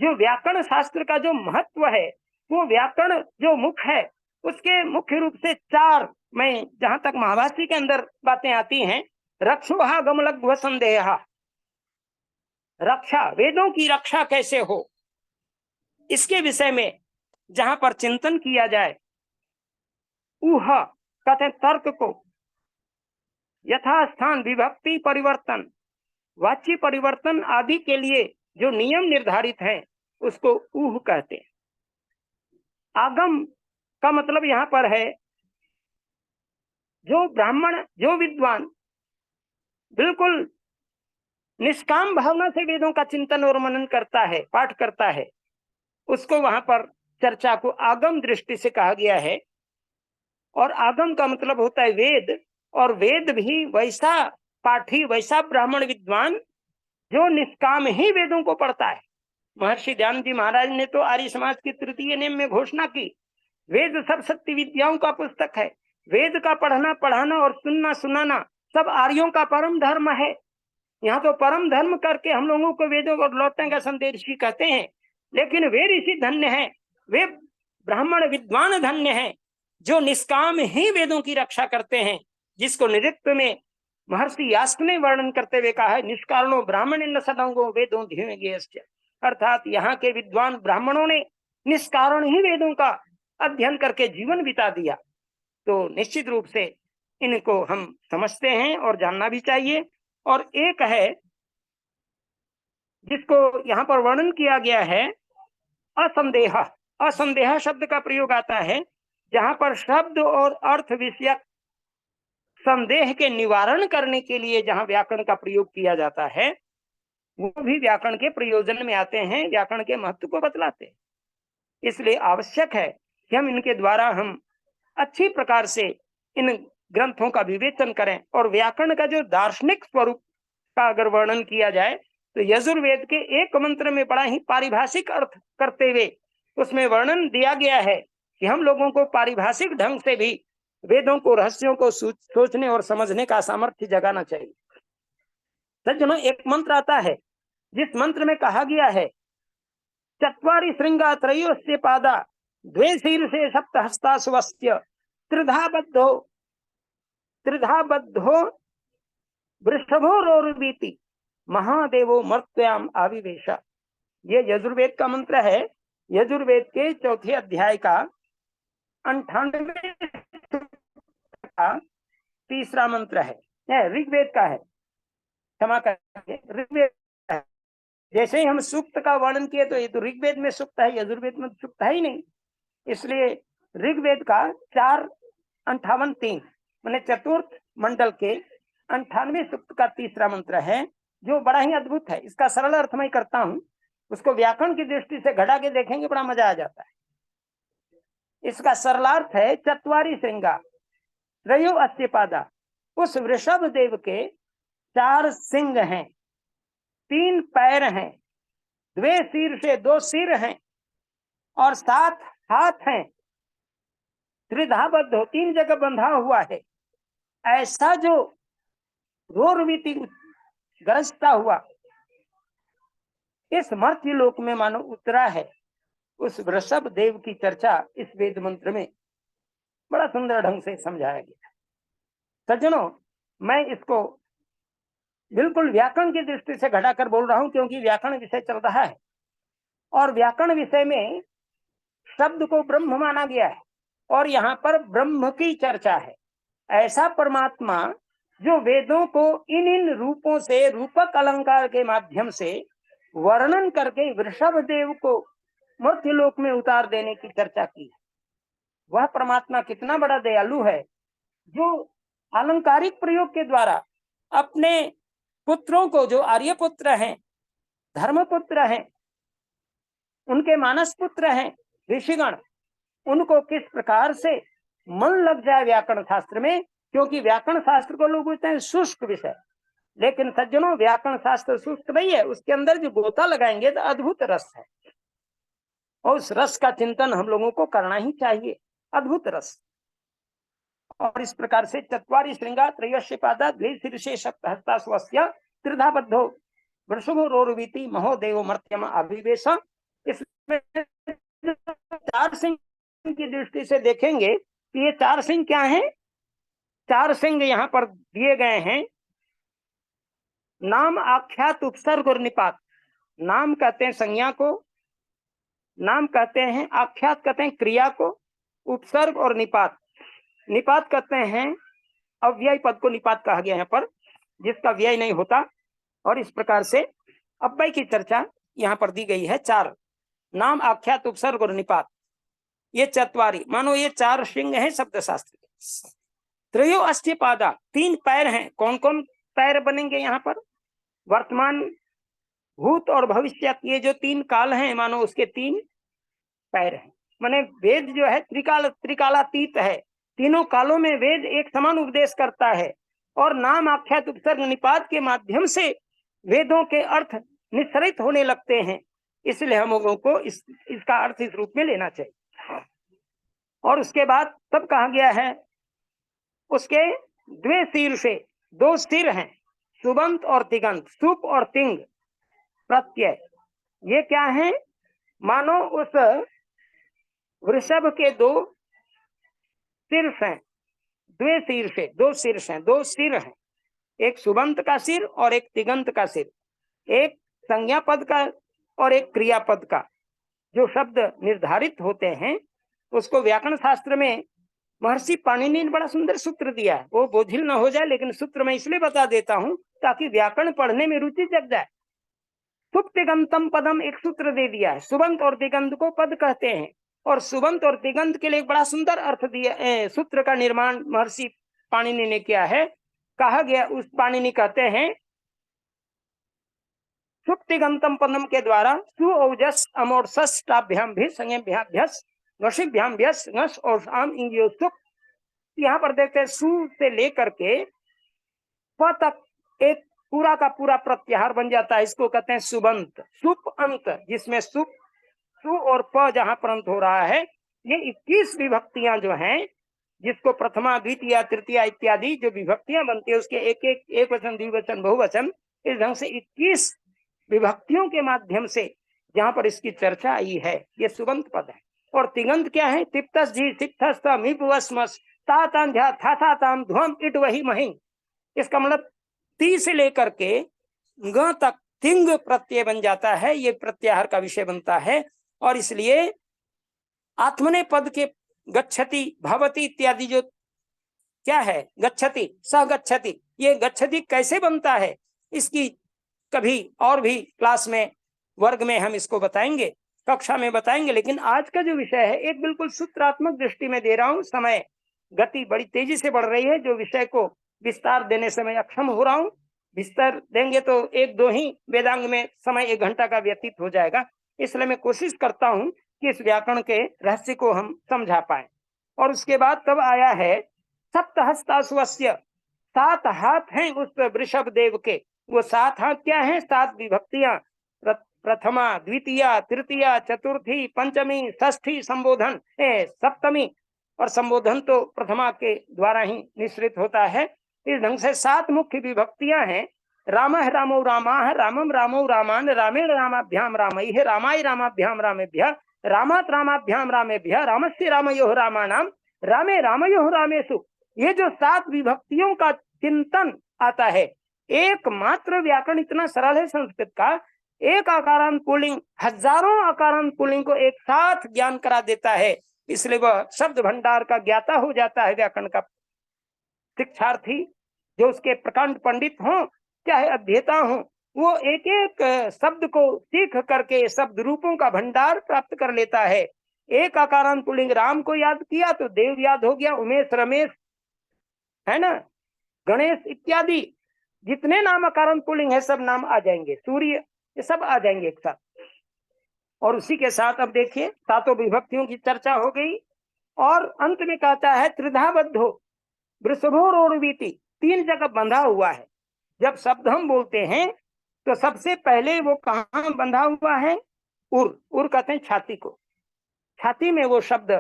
जो व्याकरण शास्त्र का जो महत्व है, वो व्याकरण जो मुख है उसके मुख्य रूप से 4, में जहां तक महाभाष्य के अंदर बातें आती हैं, रक्षोहा गमलग्व संदेहा, रक्षा, वेदों की रक्षा कैसे हो, इसके विषय में जहां पर चिंतन किया जाए, ऊह कहते हैं तर्क को, यथास्थान विभक्ति परिवर्तन, वाच्य परिवर्तन आदि के लिए जो नियम निर्धारित हैं उसको ऊह कहते हैं। आगम का मतलब यहाँ पर है जो ब्राह्मण, जो विद्वान बिल्कुल निष्काम भावना से वेदों का चिंतन और मनन करता है, पाठ करता है, उसको वहां पर चर्चा को आगम दृष्टि से कहा गया है। और आगम का मतलब होता है वेद, और वेद भी वैसा पाठी, वैसा ब्राह्मण विद्वान जो निष्काम ही वेदों को पढ़ता है। महर्षि ध्यान जी महाराज ने तो आर्य समाज की तृतीय नियम में घोषणा की, वेद सब सत्य विद्याओं का पुस्तक है, वेद का पढ़ना, पढ़ाना और सुनना, सुनाना सब आर्यों का परम धर्म है। यहाँ तो परम धर्म करके हम लोगों को वेदों को लौटने का संदेशी कहते हैं, लेकिन वे ऋषि धन्य है, वे ब्राह्मण विद्वान धन्य है जो निष्काम ही वेदों की रक्षा करते हैं, जिसको नृत्य में महर्षि यास्क ने वर्णन करते हुए कहा है, निष्कारणो ब्राह्मण न सदंगो वेदों धीमे, अर्थात यहाँ के विद्वान ब्राह्मणों ने निष्कारण ही वेदों का अध्ययन करके जीवन बिता दिया। तो निश्चित रूप से इनको हम समझते हैं और जानना भी चाहिए। और एक है जिसको यहाँ पर वर्णन किया गया है, असंदेह। असंदेह शब्द का प्रयोग आता है जहां पर शब्द और अर्थ विषयक संदेह के निवारण करने के लिए जहां व्याकरण का प्रयोग किया जाता है, वो भी व्याकरण के प्रयोजन में आते हैं, व्याकरण के महत्व को बतलाते हैं। इसलिए आवश्यक है कि हम इनके द्वारा हम अच्छी प्रकार से इन ग्रंथों का विवेचन करें। और व्याकरण का जो दार्शनिक स्वरूप का अगर वर्णन किया जाए तो यजुर्वेद के एक मंत्र में बड़ा ही पारिभाषिक अर्थ करते हुए उसमें वर्णन दिया गया है कि हम लोगों को पारिभाषिक ढंग से भी वेदों को, रहस्यों को सोचने और समझने का सामर्थ्य जगाना चाहिए। सज्जनों, एक मंत्र आता है जिस मंत्र में कहा गया है, चत्वारि श्रृंगा त्रयोस्य पादा द्वे शीर्षे सप्त हस्ता स्वस्य त्रिधा बद्धो वृषभो रोरुबीति महादेवो मर्त्याम आविवेश। ये यजुर्वेद का मंत्र है। यजुर्वेद के चौथे अध्याय का 98 का तीसरा मंत्र है, ऋग्वेद का है, क्षमा करें, ऋग्वेद है। जैसे ही हम सूक्त का वर्णन किए तो ये तो ऋग्वेद में सूक्त है, यजुर्वेद में सूक्त है ही नहीं। इसलिए ऋग्वेद का 4:58-3 मैंने चतुर्थ मंडल के 98 सूक्त का तीसरा मंत्र है, जो बड़ा ही अद्भुत है। इसका सरल अर्थ मैं करता हूँ, उसको व्याकरण की दृष्टि से घटा के देखेंगे, बड़ा मजा आ जाता है। इसका सरलार्थ है चत्वारी श्रृंगा त्रयो अस्यपादा। उस वृषभ देव के 4 सिंग हैं, 3 पैर हैं, 2 शीर्षे 2 सिर हैं और 7 हाथ हैं, त्रिधाबद्ध 3 जगह बंधा हुआ है। ऐसा जो रोरवीति गरजता हुआ इस मर्त्य लोक में मानो उतरा है, उस वृषभ देव की चर्चा इस वेद मंत्र में बड़ा सुंदर ढंग से समझाया गया। सज्जनों, मैं इसको बिल्कुल व्याकरण की दृष्टि से घटाकर बोल रहा हूं, क्योंकि व्याकरण विषय चल रहा है और व्याकरण विषय में शब्द को ब्रह्म माना गया है और यहाँ पर ब्रह्म की चर्चा है। ऐसा परमात्मा जो वेदों को इन इन रूपों से, रूपक अलंकार के माध्यम से वर्णन करके वृषभ देव को मर्त्यलोक में उतार देने की चर्चा की है, वह परमात्मा कितना बड़ा दयालु है, जो अलंकारिक प्रयोग के द्वारा अपने पुत्रों को, जो आर्य पुत्र हैं, धर्मपुत्र हैं, उनके मानस पुत्र हैं ऋषिगण, उनको किस प्रकार से मन लग जाए व्याकरण शास्त्र में। क्योंकि व्याकरण शास्त्र को लोग बोलते हैं शुष्क विषय, लेकिन सज्जनों व्याकरण शास्त्र शुष्क नहीं है, उसके अंदर जो गोता लगाएंगे तो अद्भुत रस है और उस रस का चिंतन हम लोगों को करना ही चाहिए, अद्भुत रस। और इस प्रकार से चत्वारि श्रृंगा त्रयस्यपादा द्वे शीर्षे सप्तहस्ता स्वस्य त्रिधाबद्धो वृषभो रोरवीति महोदेवो मर्त्यम आविवेश। इसमें 4 सिंह की दृष्टि से देखेंगे कि ये 4 सिंह क्या हैं। 4 सिंह यहाँ पर दिए गए हैं, नाम, आख्यात, उपसर्ग और निपात। नाम कहते हैं संज्ञा को, नाम कहते हैं, आख्यात कहते हैं क्रिया को, उपसर्ग और निपात, निपात कहते हैं अव्यय पद को निपात कहा गया यहाँ पर, जिसका व्यय नहीं होता। और इस प्रकार से अव्यय की चर्चा यहाँ पर दी गई है। 4 नाम, आख्यात, उपसर्ग और निपात, ये चत्वारी, मानो ये 4 सिंह हैं शब्द शास्त्र के। त्रयो अस्थिपादा, 3 पैर हैं। कौन कौन पैर बनेंगे यहाँ पर? वर्तमान, भूत और भविष्य, ये जो 3 काल हैं, मानो उसके 3 पैर हैं। माने वेद जो है त्रिकालातीत है, तीनों कालों में वेद एक समान उपदेश करता है और नाम, आख्यात, उपसर्ग, निपात के माध्यम से वेदों के अर्थ निश्चित होने लगते हैं। इसलिए हम लोगों को इसका अर्थ इस रूप में लेना चाहिए। और उसके बाद तब कहा गया है, उसके 2 शीर्षे 2 सिर हैं, सुबंत और तिगंत, सुप और तिंग प्रत्यय। ये क्या है? मानो उस वृषभ के 2 शीर्ष हैं, 2 शीर्षे 2 शीर्ष हैं, 2 सिर हैं, एक सुबंत का सिर और एक तिगंत का सिर, एक संज्ञा पद का और एक क्रियापद का। जो शब्द निर्धारित होते हैं उसको व्याकरण शास्त्र में महर्षि पाणिनि ने बड़ा सुंदर सूत्र दिया है। वो बोझिल न हो जाए, लेकिन सूत्र मैं इसलिए बता देता हूं ताकि व्याकरण पढ़ने में रुचि जग जाए। सुप तिगंतम पदम एक सूत्र दे दिया है। सुबंत और तिगंत को पद कहते हैं और सुबंत और तिगंत के लिए एक बड़ा सुंदर अर्थ दिया, सूत्र का निर्माण महर्षि पाणिनि ने किया है। कहा गया, उस पाणिनि कहते हैं सुप तिगंतम पदम के द्वारा सु औजस अमोर्षाभ्याम भी संज्ञाभ्याभ्यस वशिभ्याम व्यस नस और शाम इंगियो सुप। यहाँ पर देखते हैं सु से लेकर के प तक एक पूरा का पूरा प्रत्याहार बन जाता है, इसको कहते हैं सुबंत। सुप अंत, जिसमें सुप, सु और प जहां पर अंत हो रहा है, ये 21 विभक्तियां जो हैं, जिसको प्रथमा, द्वितीय, तृतीय इत्यादि जो विभक्तियां बनती है, उसके एक वचन, द्विवचन, बहुवचन, इस ढंग से 21 विभक्तियों के माध्यम से जहां पर इसकी चर्चा आई है, ये सुबंत पद है। और तिगंत क्या है? तिप्तस जी तिप्तस मिपवस्मस तातां झा था ताम ध्वम इट वही महिं। इसका मतलब 30 से लेकर के ग तक तिंग प्रत्यय बन जाता है, ये प्रत्याहार का विषय बनता है। और इसलिए आत्मने पद के गच्छति भवति इत्यादि जो क्या है, गच्छति सह गच्छति, ये गच्छति कैसे बनता है इसकी कभी और भी क्लास में वर्ग में हम इसको बताएंगे, कक्षा में बताएंगे। लेकिन आज का जो विषय है एक बिल्कुल सूत्रात्मक दृष्टि में दे रहा हूं। समय गति बड़ी तेजी से बढ़ रही है, जो विषय को विस्तार देने से मैं अक्षम हो रहा हूं। विस्तार देंगे तो एक दो ही वेदांग में समय 1 घंटा का व्यतीत हो जाएगा। इसलिए मैं कोशिश करता हूं कि इस व्याकरण के रहस्य को हम समझा पाए। और उसके बाद तब आया है सप्तहस्तास्वस्य, 7 हाथ हैं उस वृषभ देव के। वो 7 हाथ क्या हैं? 7 विभक्तियां, प्रथमा, द्वितीया, तृतीया, चतुर्थी, पंचमी, षष्ठी, संबोधन, सप्तमी। और संबोधन तो प्रथमा के द्वारा ही निश्रित होता है। इस ढंग से 7 मुख्य विभक्तियां हैं। राम रामो रामा, रामम रामो रामान, रामेण रामाभ्याम रामैः, रामाय रामाभ्याम रामेभ्यः, रामात रामाभ्याम रामेभ्यः, रामस्य रामयोः रामाणाम, रामे रामयोः रामेषु। ये जो 7 विभक्तियों का चिंतन आता है, एकमात्र व्याकरण इतना सरल है संस्कृत का, एक आकारांत पुल्लिंग हजारों आकारांत पुल्लिंग को एक साथ ज्ञान करा देता है। इसलिए वह शब्द भंडार का ज्ञाता हो जाता है। व्याकरण का शिक्षार्थी जो उसके प्रकांड पंडित हों चाहे अध्येता हों, वो एक एक शब्द को सीख करके शब्द रूपों का भंडार प्राप्त कर लेता है। एक आकारांत पुल्लिंग राम को याद किया तो देव याद हो गया, उमेश, रमेश, है ना, गणेश इत्यादि जितने नाम आकारांत पुल्लिंग है सब नाम आ जाएंगे, सूर्य, ये सब आ जाएंगे एक साथ। और उसी के साथ अब देखिए 7 विभक्तियों की चर्चा हो गई। और अंत में कहता है त्रिधाबद्धो वृषभोरोर्वीति, 3 जगह बंधा हुआ है। जब शब्द हम बोलते हैं तो सबसे पहले वो कहाँ बंधा हुआ है? उर कहते हैं छाती को। छाती में वो शब्द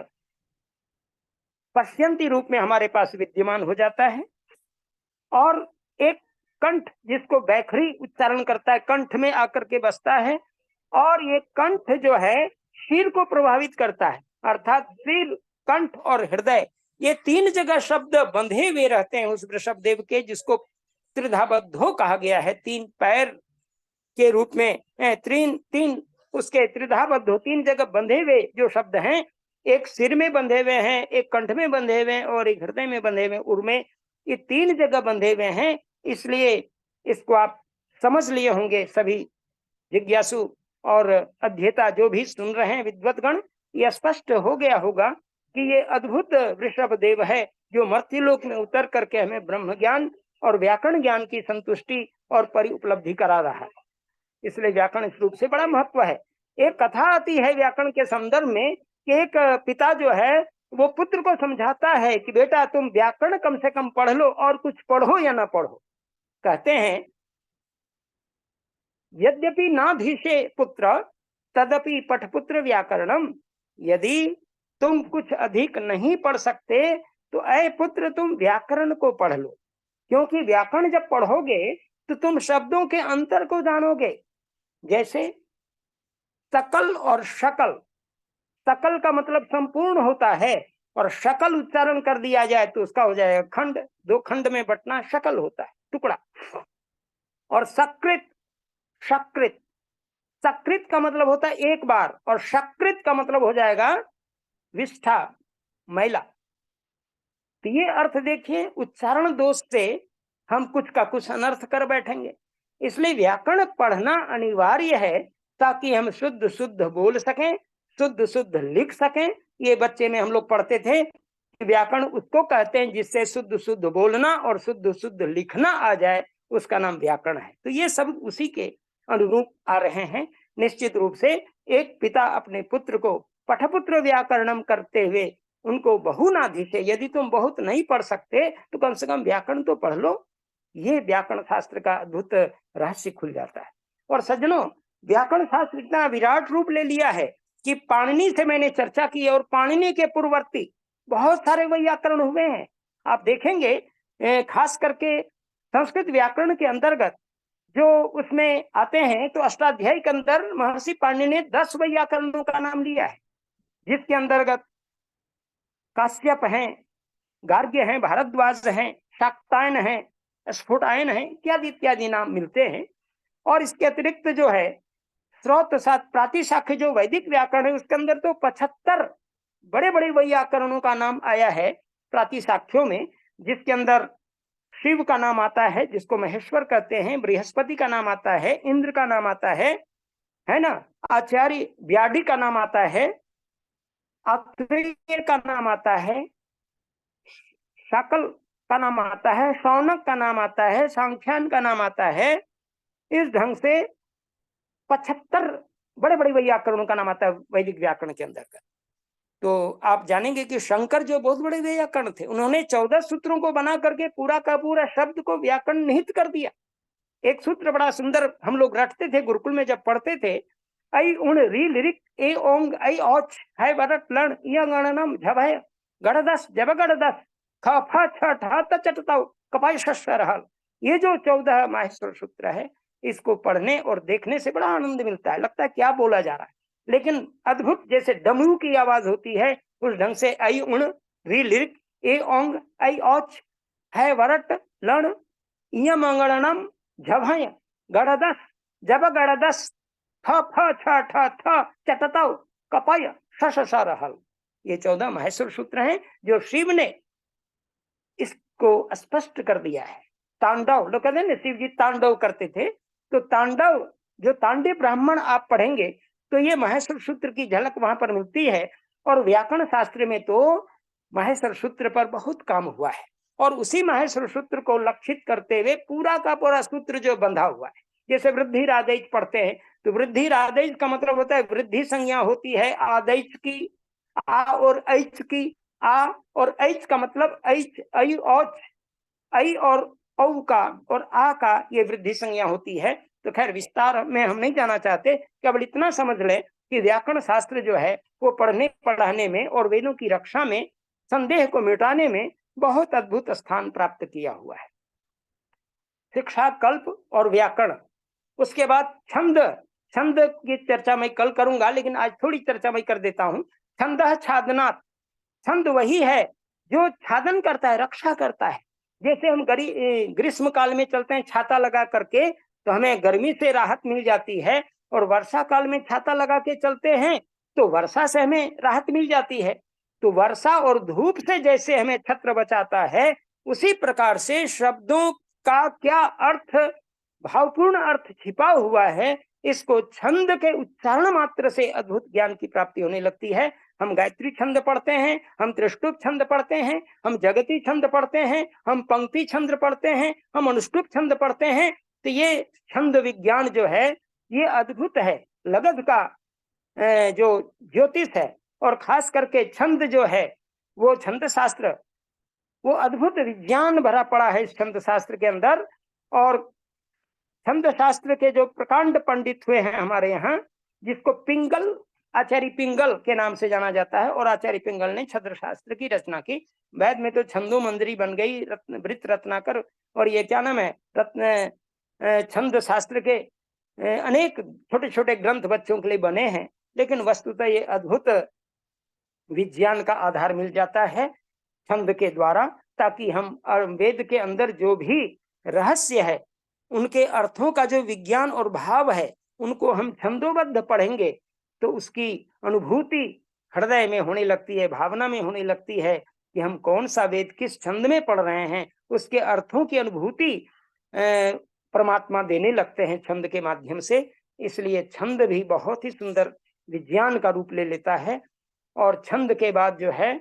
पश्यंती रूप में हमारे पास विद्यमान हो जाता है। और एक कंठ जिसको बैखरी उच्चारण करता है, कंठ में आकर के बसता है। और ये कंठ जो है सिर को प्रभावित करता है, अर्थात सिर, कंठ और हृदय, ये 3 जगह शब्द बंधे हुए रहते हैं उस वृषभ देव के, जिसको त्रिधाबद्धो कहा गया है। 3 पैर के रूप में 3 उसके त्रिधाबद्धो, 3 जगह बंधे हुए जो शब्द हैं, एक सिर में बंधे हुए हैं, एक कंठ में बंधे हुए हैं और एक हृदय में बंधे हुए, उर में, ये 3 जगह बंधे हुए हैं। इसलिए इसको आप समझ लिए होंगे सभी जिज्ञासु और अध्येता जो भी सुन रहे हैं विद्वतगण, यह स्पष्ट हो गया होगा कि ये अद्भुत वृषभ देव है जो मर्त्यलोक में उतर करके हमें ब्रह्म ज्ञान और व्याकरण ज्ञान की संतुष्टि और परि उपलब्धि करा रहा है। इसलिए व्याकरण इस रूप से बड़ा महत्व है। एक कथा आती है व्याकरण के संदर्भ में कि एक पिता जो है वो पुत्र को समझाता है कि बेटा तुम व्याकरण कम से कम पढ़ लो, और कुछ पढ़ो या ना पढ़ो। कहते हैं यद्यपि नाधीशे पुत्र तदपि पठपुत्र व्याकरणम, यदि तुम कुछ अधिक नहीं पढ़ सकते तो ऐ पुत्र तुम व्याकरण को पढ़ लो, क्योंकि व्याकरण जब पढ़ोगे तो तुम शब्दों के अंतर को जानोगे। जैसे सकल और शकल, सकल का मतलब संपूर्ण होता है, और शकल उच्चारण कर दिया जाए तो उसका हो जाएगा खंड, 2 खंड में बंटना शकल होता है, टुकड़ा। और सकृत, सकृत, सकृत का मतलब होता है एक बार, और सकृत का मतलब हो जाएगा विष्ठा, मैला। तो ये अर्थ देखिए, उच्चारण दोष से हम कुछ का कुछ अनर्थ कर बैठेंगे। इसलिए व्याकरण पढ़ना अनिवार्य है ताकि हम शुद्ध शुद्ध बोल सकें, शुद्ध शुद्ध लिख सकें। ये बच्चे में हम लोग पढ़ते थे, व्याकरण उसको कहते हैं जिससे शुद्ध शुद्ध बोलना और शुद्ध शुद्ध लिखना आ जाए, उसका नाम व्याकरण है। तो ये सब उसी के अनुरूप आ रहे हैं। निश्चित रूप से एक पिता अपने पुत्र को पठपुत्र व्याकरणम करते हुए उनको बहुनाधिशे, यदि तुम बहुत नहीं पढ़ सकते तो कम से कम व्याकरण तो पढ़ लो। ये व्याकरण शास्त्र का अद्भुत रहस्य खुल जाता है। और सज्जनों, व्याकरण शास्त्र इतना विराट रूप ले लिया है कि पाणिनि से मैंने चर्चा की, और पाणिनि के पूर्ववर्ती बहुत सारे व्याकरण हुए हैं। आप देखेंगे खास करके संस्कृत व्याकरण के अंतर्गत जो उसमें आते हैं, तो अष्टाध्यायी के अंदर महर्षि पाणिनि ने 10 व्याकरणों का नाम लिया है, जिसके अंतर्गत काश्यप हैं, गार्ग्य हैं, भारद्वाज हैं, शाक्तायन हैं, स्फुटायन हैं, इत्यादि इत्यादि नाम मिलते हैं। और इसके अतिरिक्त जो है स्रोत सात प्रातिशाख्य जो वैदिक व्याकरण है उसके अंदर तो 75 बड़े बड़े व्याकरणों का नाम आया है प्रातिशाख्यों में, जिसके अंदर शिव का नाम आता है जिसको महेश्वर कहते हैं, बृहस्पति का नाम आता है, इंद्र का नाम आता है ना, आचार्य व्याधि का नाम आता है, अत्रेय का नाम आता है, शाकल का नाम आता है, शौनक का नाम आता है, सांख्यान का नाम आता है। इस ढंग से 75 बड़े बड़े व्याकरणों का नाम आता है वैदिक व्याकरण के अंदर का। तो आप जानेंगे कि शंकर जो बहुत बड़े व्याकरण थे, उन्होंने 14 सूत्रों को बना करके पूरा का पूरा शब्द को व्याकरण निहित कर दिया। एक सूत्र बड़ा सुंदर हम लोग रटते थे गुरुकुल में जब पढ़ते थे, ऐ उण री लिरिक ए ओंग ऐ औच है वरट लण य गणनम झभय गणदस जब गणदस ख फ छ ठ त चटताओ कपाय शस्त्रहल। ये जो 14 माहेश्वर सूत्र है, इसको पढ़ने और देखने से बड़ा आनंद मिलता है, लगता है क्या बोला जा रहा है, लेकिन अद्भुत जैसे डमरू की आवाज होती है उस ढंग से ऐ उण री लिरिक ए ओंग ऐ औच है वरट लण य मंगणनम झभय गणदस जब गणदस थ फ छ ठ थ चटताओ कपाय शस्त्रहल। ये 14 माहेश्वर सूत्र हैं जो शिव ने इसको स्पष्ट कर दिया है। तांडव लोग कहते हैं ना, शिव जी तांडव करते थे, तो तांडव जो तांडव ब्राह्मण आप पढ़ेंगे तो ये माहेश्वर सूत्र की झलक वहां पर मिलती है। और व्याकरण शास्त्र में तो माहेश्वर सूत्र पर बहुत काम हुआ है, और उसी माहेश्वर सूत्र को लक्षित करते हुए पूरा का पूरा सूत्र जो बंधा हुआ है। जैसे वृद्धि रादैच पढ़ते हैं तो वृद्धि रादैच का मतलब होता है वृद्धि संज्ञा होती है आदैच की, आ और ऐच की, आ और ऐच का मतलब ऐच ऐ औच ऐ और औ का और आ का ये वृद्धि संज्ञा होती है। तो खैर विस्तार में हम नहीं जाना चाहते, केवल इतना समझ लें कि व्याकरण शास्त्र जो है वो पढ़ने पढ़ाने में और वेदों की रक्षा में, संदेह को मिटाने में बहुत अद्भुत स्थान प्राप्त किया हुआ है। शिक्षा, कल्प और व्याकरण, उसके बाद छंद। छंद की चर्चा मैं कल करूंगा, लेकिन आज थोड़ी चर्चा मैं कर देता हूं। छंद छादनात्, छंद वही है जो छादन करता है, रक्षा करता है। जैसे हम ग्रीष्म काल में चलते हैं छाता लगा करके तो हमें गर्मी से राहत मिल जाती है, और वर्षा काल में छाता लगा के चलते हैं तो वर्षा से हमें राहत मिल जाती है। तो वर्षा और धूप से जैसे हमें छत्र बचाता है, उसी प्रकार से शब्दों का क्या अर्थ, भावपूर्ण अर्थ छिपा हुआ है, इसको छंद के उच्चारण मात्र से अद्भुत ज्ञान की प्राप्ति होने लगती है। हम गायत्री छंद पढ़ते हैं, हम त्रिष्टुप छंद पढ़ते हैं, हम जगती छंद पढ़ते हैं, हम पंक्ति छंद पढ़ते हैं, हम अनुष्टुप छंद पढ़ते हैं। तो ये छंद विज्ञान जो है ये अद्भुत है। लगध का जो ज्योतिष है, और खास करके छंद जो है वो छंद शास्त्र, वो अद्भुत विज्ञान भरा पड़ा है इस छंद शास्त्र के अंदर। और छंद शास्त्र के जो प्रकांड पंडित हुए हैं हमारे यहाँ, जिसको पिंगल, आचार्य पिंगल के नाम से जाना जाता है, और आचार्य पिंगल ने छंद शास्त्र की रचना की। वैद में तो छंदो मंजरी बन गई, वृत्त रत्नाकर, और ये क्या नाम है, रत्न छंद शास्त्र के अनेक छोटे छोटे ग्रंथ बच्चों के लिए बने हैं। लेकिन वस्तुतः ये अद्भुत विज्ञान का आधार मिल जाता है छंद के द्वारा, ताकि हम वेद के अंदर जो भी रहस्य है, उनके अर्थों का जो विज्ञान और भाव है, उनको हम छंदोबद्ध पढ़ेंगे तो उसकी अनुभूति हृदय में होने लगती है, भावना में होने लगती है कि हम कौन सा वेद किस छंद में पढ़ रहे हैं। उसके अर्थों की अनुभूति परमात्मा देने लगते हैं छंद के माध्यम से। इसलिए छंद भी बहुत ही सुंदर विज्ञान का रूप ले लेता है। और छंद के बाद जो है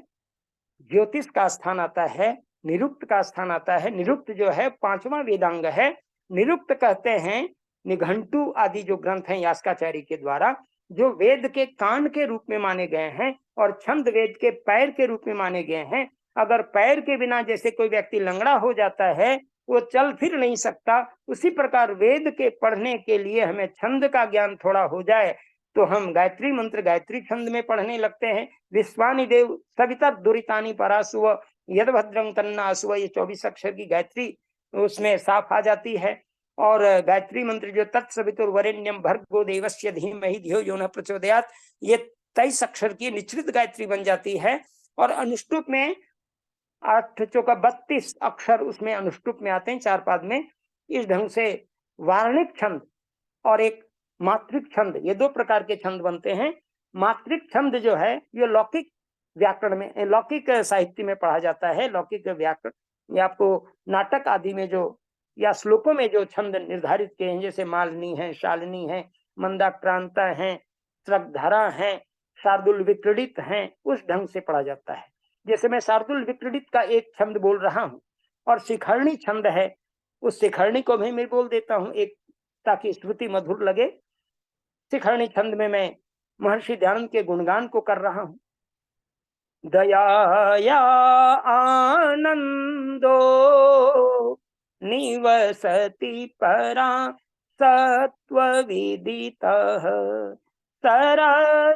ज्योतिष का स्थान आता है, निरुक्त का स्थान आता है। निरुक्त जो है 5वां वेदांग है। निरुक्त कहते हैं निघंटु आदि जो ग्रंथ हैं यास्काचार्य के द्वारा, जो वेद के कान के रूप में माने गए हैं, और छंद वेद के पैर के रूप में माने गए हैं। अगर पैर के बिना जैसे कोई व्यक्ति लंगड़ा हो जाता है, वो चल फिर नहीं सकता, उसी प्रकार वेद के पढ़ने के लिए हमें छंद का ज्ञान थोड़ा हो जाए तो हम गायत्री मंत्र गायत्री छंद में पढ़ने लगते हैं। विश्वानि देव सविता दुरितानि परासुव यद भद्रं तन्नासुव, ये 24 अक्षर की गायत्री उसमें साफ आ जाती है। और गायत्री मंत्र जो तत्सवितुर्वरेण्यम भर्गो देवस्य धीमहि धियो यो न प्रचोदयात्, ये 23 अक्षर की निश्चित गायत्री बन जाती है। और अनुष्टुप में 8 चौका 32 अक्षर उसमें अनुष्टुप में आते हैं, 4 पाद में। इस ढंग से वार्णिक छंद और एक मात्रिक छंद, ये 2 प्रकार के छंद बनते हैं। मात्रिक छंद जो है ये लौकिक व्याकरण में, लौकिक साहित्य में पढ़ा जाता है। लौकिक व्याकरण ये आपको नाटक आदि में जो या श्लोकों में जो छंद निर्धारित किए हैं, जैसे मालिनी है, शालिनी है, मंदाक्रांता है, श्रगधरा है, शार्दुल विक्रीडित है, उस ढंग से पढ़ा जाता है। जैसे मैं शार्दुल विक्रीडित का एक छंद बोल रहा हूँ और शिखरणी छंद है, उस शिखरणी को भी मैं बोल देता हूँ एक, ताकि श्रुति मधुर लगे। शिखरणी छंद में मैं महर्षि दयानंद के गुणगान को कर रहा हूँ। दयाया आनंदो निवसति परा सत्वविदितः सरस्वत्याग्रे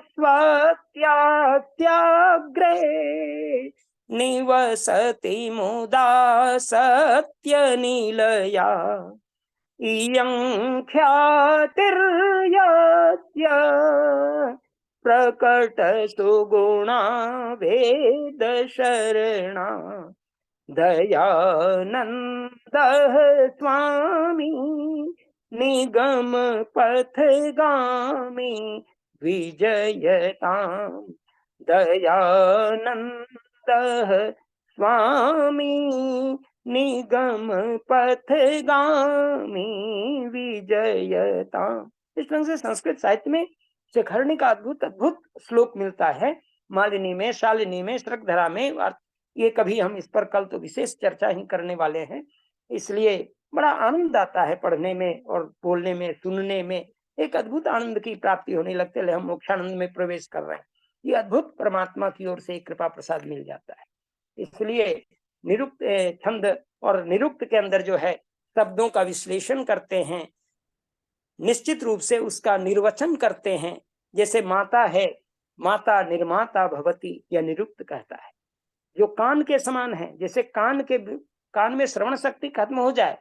निवसति मुदा सत्यनिलया इयं ख्यातिर्यस्य प्रकट सुगुणा वेद शरणा दयानंदः स्वामी निगम पथगामी विजयताम् दयानंदः स्वामी निगम पथगामी विजयताम्। इस ढंग से संस्कृत साहित्य में शिखरणी का अद्भुत अद्भुत श्लोक मिलता है। मालिनी में, शालिनी में, श्रगधरा में, ये कभी हम इस पर कल तो विशेष चर्चा ही करने वाले हैं। इसलिए बड़ा आनंद आता है पढ़ने में और बोलने में, सुनने में एक अद्भुत आनंद की प्राप्ति होने लगती है। हम मोक्षानंद में प्रवेश कर रहे हैं, ये अद्भुत परमात्मा की ओर से कृपा प्रसाद मिल जाता है। इसलिए निरुक्त छंद और निरुक्त के अंदर जो है शब्दों का विश्लेषण करते हैं, निश्चित रूप से उसका निर्वचन करते हैं। जैसे माता है, माता निर्माता भवती, यह निरुक्त कहता है, जो कान के समान है। जैसे कान में श्रवण शक्ति खत्म हो जाए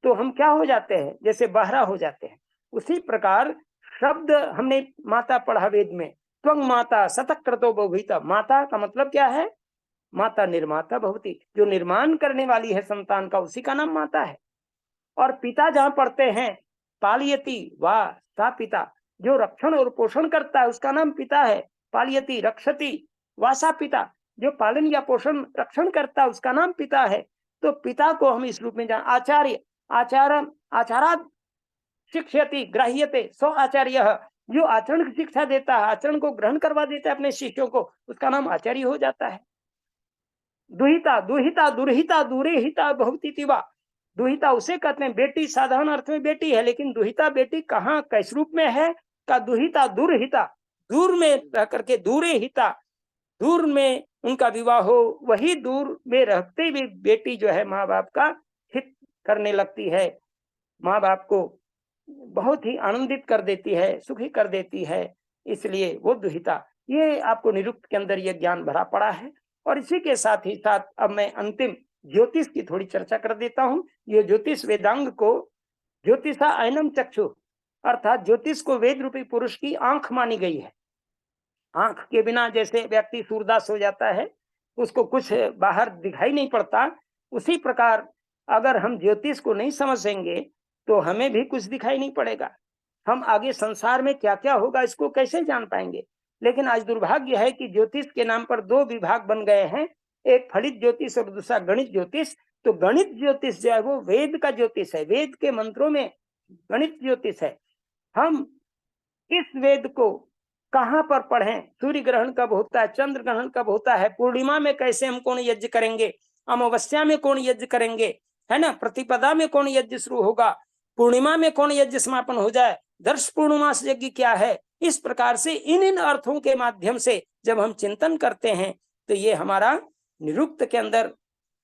तो हम क्या हो जाते हैं, जैसे बहरा हो जाते हैं। उसी प्रकार शब्द हमने माता पढ़ा वेद में, त्वं माता शतक्रतो बहुभिता। माता का मतलब क्या है, माता निर्माता भवती, जो निर्माण करने वाली है संतान का, उसी का नाम माता है। और पिता जहां पढ़ते हैं पालयति वा सा पिता, जो रक्षण और पोषण करता है उसका नाम पिता है। पालयति रक्षति वासा पिता, जो पालन या पोषण रक्षण करता है उसका नाम पिता है। तो पिता को हम इस रूप में जान, आचार्य आचाराद शिक्षयति ग्राह्यते सो आचार्य, जो आचरण की शिक्षा देता है, आचरण को ग्रहण करवा देता है अपने शिष्यों को, उसका नाम आचार्य हो जाता है। दुहिता दुहिता दुर्हिता दूरेहिता भवती तिवा, दुहिता उसे कहते हैं, बेटी साधारण अर्थ में बेटी है, लेकिन दुहिता बेटी कहाँ किस रूप में है का, दुहिता दुर्हिता, दूर में रह करके, दूरे हिता, दूर में उनका विवाह हो, वही दूर में रहते भी बेटी जो है माँ बाप का हित करने लगती है, माँ बाप को बहुत ही आनंदित कर देती है, सुखी कर देती है, इसलिए वो दुहिता। ये आपको निरुक्त के अंदर ये ज्ञान भरा पड़ा है। और इसी के साथ ही साथ अब मैं अंतिम ज्योतिष की थोड़ी चर्चा कर देता हूँ। ये ज्योतिष वेदांग को ज्योतिषा आयनम चक्षु, अर्थात ज्योतिष को वेद रूपी पुरुष की आंख मानी गई है। आंख के बिना जैसे व्यक्ति सूरदास हो जाता है, उसको कुछ बाहर दिखाई नहीं पड़ता, उसी प्रकार अगर हम ज्योतिष को नहीं समझेंगे तो हमें भी कुछ दिखाई नहीं पड़ेगा। हम आगे संसार में क्या क्या होगा इसको कैसे जान पाएंगे। लेकिन आज दुर्भाग्य है कि ज्योतिष के नाम पर 2 विभाग बन गए हैं, एक फलित ज्योतिष और दूसरा गणित ज्योतिष। तो गणित ज्योतिष जो है वो वेद का ज्योतिष है, वेद के मंत्रों में गणित ज्योतिष है। हम इस वेद को कहाँ पर पढ़ें, सूर्य ग्रहण कब होता है, चंद्र ग्रहण कब होता है, पूर्णिमा में कैसे हम कौन यज्ञ करेंगे, अमावस्या में कौन यज्ञ करेंगे, है ना, प्रतिपदा में कौन यज्ञ शुरू होगा, पूर्णिमा में कौन यज्ञ समापन हो जाए, दर्श पूर्णिमास यज्ञ क्या है। इस प्रकार से इन अर्थों के माध्यम से जब हम चिंतन करते हैं तो ये हमारा निरुक्त के अंदर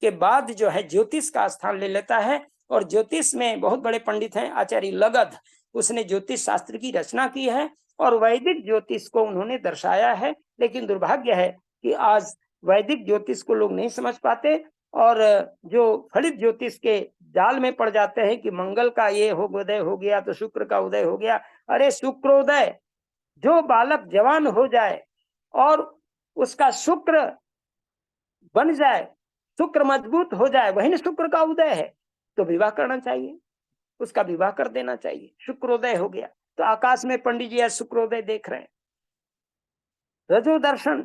के बाद जो है ज्योतिष का स्थान ले लेता है। और ज्योतिष में बहुत बड़े पंडित हैं आचार्य लगध, उसने ज्योतिष शास्त्र की रचना की है और वैदिक ज्योतिष को उन्होंने दर्शाया है। लेकिन दुर्भाग्य है कि आज वैदिक ज्योतिष को लोग नहीं समझ पाते और जो फलित ज्योतिष के जाल में पड़ जाते हैं कि मंगल का ये उदय हो गया तो शुक्र का उदय हो गया। अरे शुक्रोदय, जो बालक जवान हो जाए और उसका शुक्र बन जाए, शुक्र मजबूत हो जाए, वही शुक्र का उदय है, तो विवाह करना चाहिए। उसका विवाह कर देना चाहिए। शुक्रोदय हो गया तो आकाश में पंडित जी आज शुक्रोदय देख रहे हैं। रजो दर्शन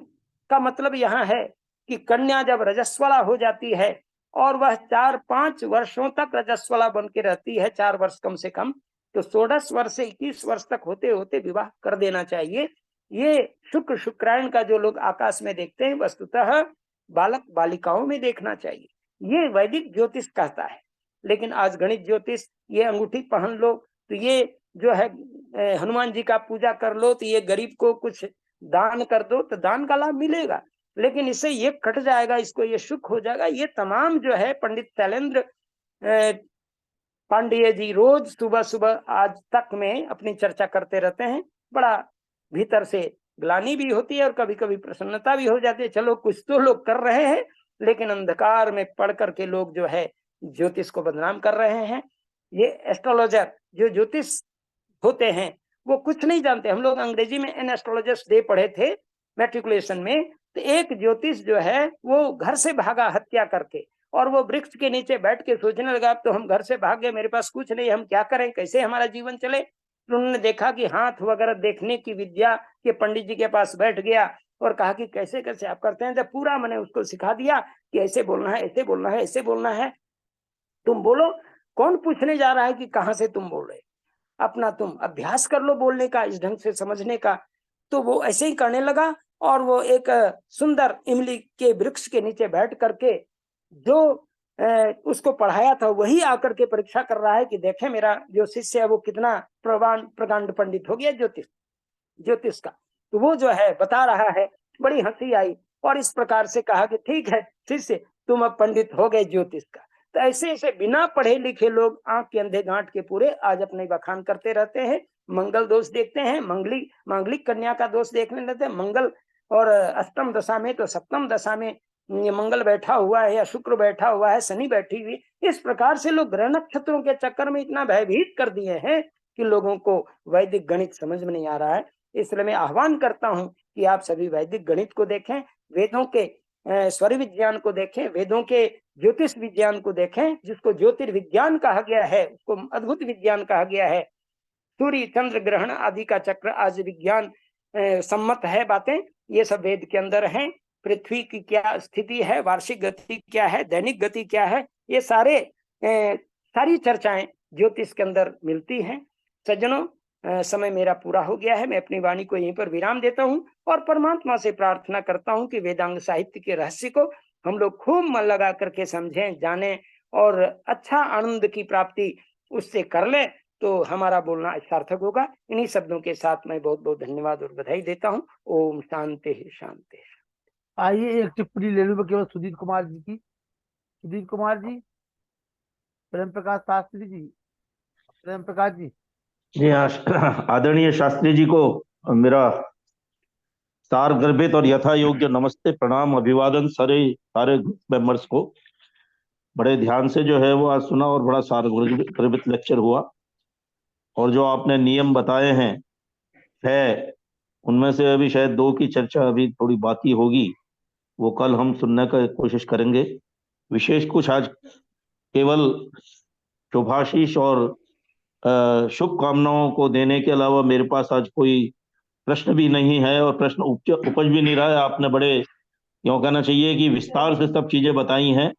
का मतलब यहाँ है कि कन्या जब रजस्वला हो जाती है और वह 4-5 वर्षों तक रजस्वला बन के रहती है, 4 वर्ष कम से कम, तो 16 वर्ष से 21 वर्ष तक होते होते विवाह कर देना चाहिए। ये शुक्र शुक्रायन का जो लोग आकाश में देखते हैं वस्तुतः बालक बालिकाओं में देखना चाहिए, ये वैदिक ज्योतिष कहता है। लेकिन आज गणित ज्योतिष, ये अंगूठी पहन लो तो ये जो है हनुमान जी का पूजा कर लो तो ये गरीब को कुछ दान कर दो तो दान का लाभ मिलेगा, लेकिन इससे ये कट जाएगा, इसको ये सुख हो जाएगा। ये तमाम जो है पंडित शैलेंद्र पांडेय जी रोज सुबह सुबह आज तक में अपनी चर्चा करते रहते हैं। बड़ा भीतर से ग्लानि भी होती है और कभी कभी प्रसन्नता भी हो जाती है, चलो कुछ तो लोग कर रहे हैं, लेकिन अंधकार में पढ़ करके लोग जो है ज्योतिष को बदनाम कर रहे हैं। ये एस्ट्रोलॉजर जो ज्योतिष होते हैं वो कुछ नहीं जानते। हम लोग अंग्रेजी में एन एस्ट्रोलॉजर्स डे पढ़े थे मैट्रिकुलेशन में, तो एक ज्योतिष जो है वो घर से भागा हत्या करके, और वो वृक्ष के नीचे बैठ के सोचने लगा अब तो हम घर से भाग गए, मेरे पास कुछ नहीं, हम क्या करें, कैसे हमारा जीवन चले। तो उन्होंने देखा कि हाथ वगैरह देखने की विद्या के पंडित जी के पास बैठ गया और कहा कि कैसे कैसे आप करते हैं। जब पूरा मैंने उसको सिखा दिया कि ऐसे बोलना है, ऐसे बोलना है, ऐसे बोलना है, तुम बोलो, कौन पूछने जा रहा है कि कहाँ से तुम बोल रहे, अपना तुम अभ्यास कर लो बोलने का, इस ढंग से समझने का। तो वो ऐसे ही करने लगा और वो एक सुंदर इमली के वृक्ष के नीचे बैठ करके जो उसको पढ़ाया था वही आकर के परीक्षा कर रहा है कि देखे मेरा जो शिष्य है वो कितना प्रकांड पंडित हो गया ज्योतिष का। तो वो जो है बता रहा है, बड़ी हंसी आई और इस प्रकार से कहा कि ठीक है शिष्य, तुम अब पंडित हो गए ज्योतिष का। तो ऐसे ऐसे बिना पढ़े लिखे लोग आंख के अंधे गांठ के पूरे आज अपने बखान करते रहते हैं। मंगल दोष देखते हैं, मांगलिक कन्या का दोष देखने लगते हैं। मंगल और अष्टम दशा में तो सप्तम दशा में मंगल बैठा हुआ है या शुक्र बैठा हुआ है, शनि बैठी हुई, इस प्रकार से लोग ग्रह नक्षत्रों के चक्कर में इतना भयभीत कर दिए हैं कि लोगों को वैदिक गणित समझ में नहीं आ रहा है। इसलिए मैं आह्वान करता हूं कि आप सभी वैदिक गणित को देखें, वेदों के स्वर विज्ञान को देखें, वेदों के ज्योतिष विज्ञान को देखें, जिसको ज्योतिर्विज्ञान कहा गया है, उसको अद्भुत विज्ञान कहा गया है। सूर्य चंद्र ग्रहण आदि का चक्र आज विज्ञान सम्मत है बातें, ये सब वेद के अंदर हैं। पृथ्वी की क्या स्थिति है, वार्षिक गति क्या है, दैनिक गति क्या है, ये सारी चर्चाएं ज्योतिष के अंदर मिलती हैं। सज्जनों, समय मेरा पूरा हो गया है, मैं अपनी वाणी को यहीं पर विराम देता हूं और परमात्मा से प्रार्थना करता हूं कि वेदांग साहित्य के रहस्य को हम लोग खूब मन लगा करके समझें, जानें और अच्छा आनंद की प्राप्ति उससे कर लें, तो हमारा बोलना सार्थक होगा। इन्हीं शब्दों के साथ मैं बहुत बहुत धन्यवाद और बधाई देता हूँ। ओम शांति शांति। आइए एक टिप्पणी ले लूँ केवल सुधीर कुमार जी की। सुधीर कुमार जी, प्रेम प्रकाश शास्त्री जी, प्रेम प्रकाश जी। जी हाँ, आदरणीय शास्त्री जी को मेरा सार गर्भित और यथा योग्य नमस्ते, प्रणाम, अभिवादन सारे मेंबर्स को। बड़े ध्यान से जो है वो आज सुना और बड़ा सार गर्भित लेक्चर हुआ, और जो आपने नियम बताए हैं उनमें से अभी शायद 2 की चर्चा अभी थोड़ी बाकी होगी, वो कल हम सुनने का कोशिश करेंगे। विशेष कुछ आज केवल शुभाशीष और शुभकामनाओं को देने के अलावा मेरे पास आज कोई प्रश्न भी नहीं है और प्रश्न उपज भी नहीं रहा है। आपने बड़े, यूँ कहना चाहिए कि विस्तार से सब चीजें बताई हैं,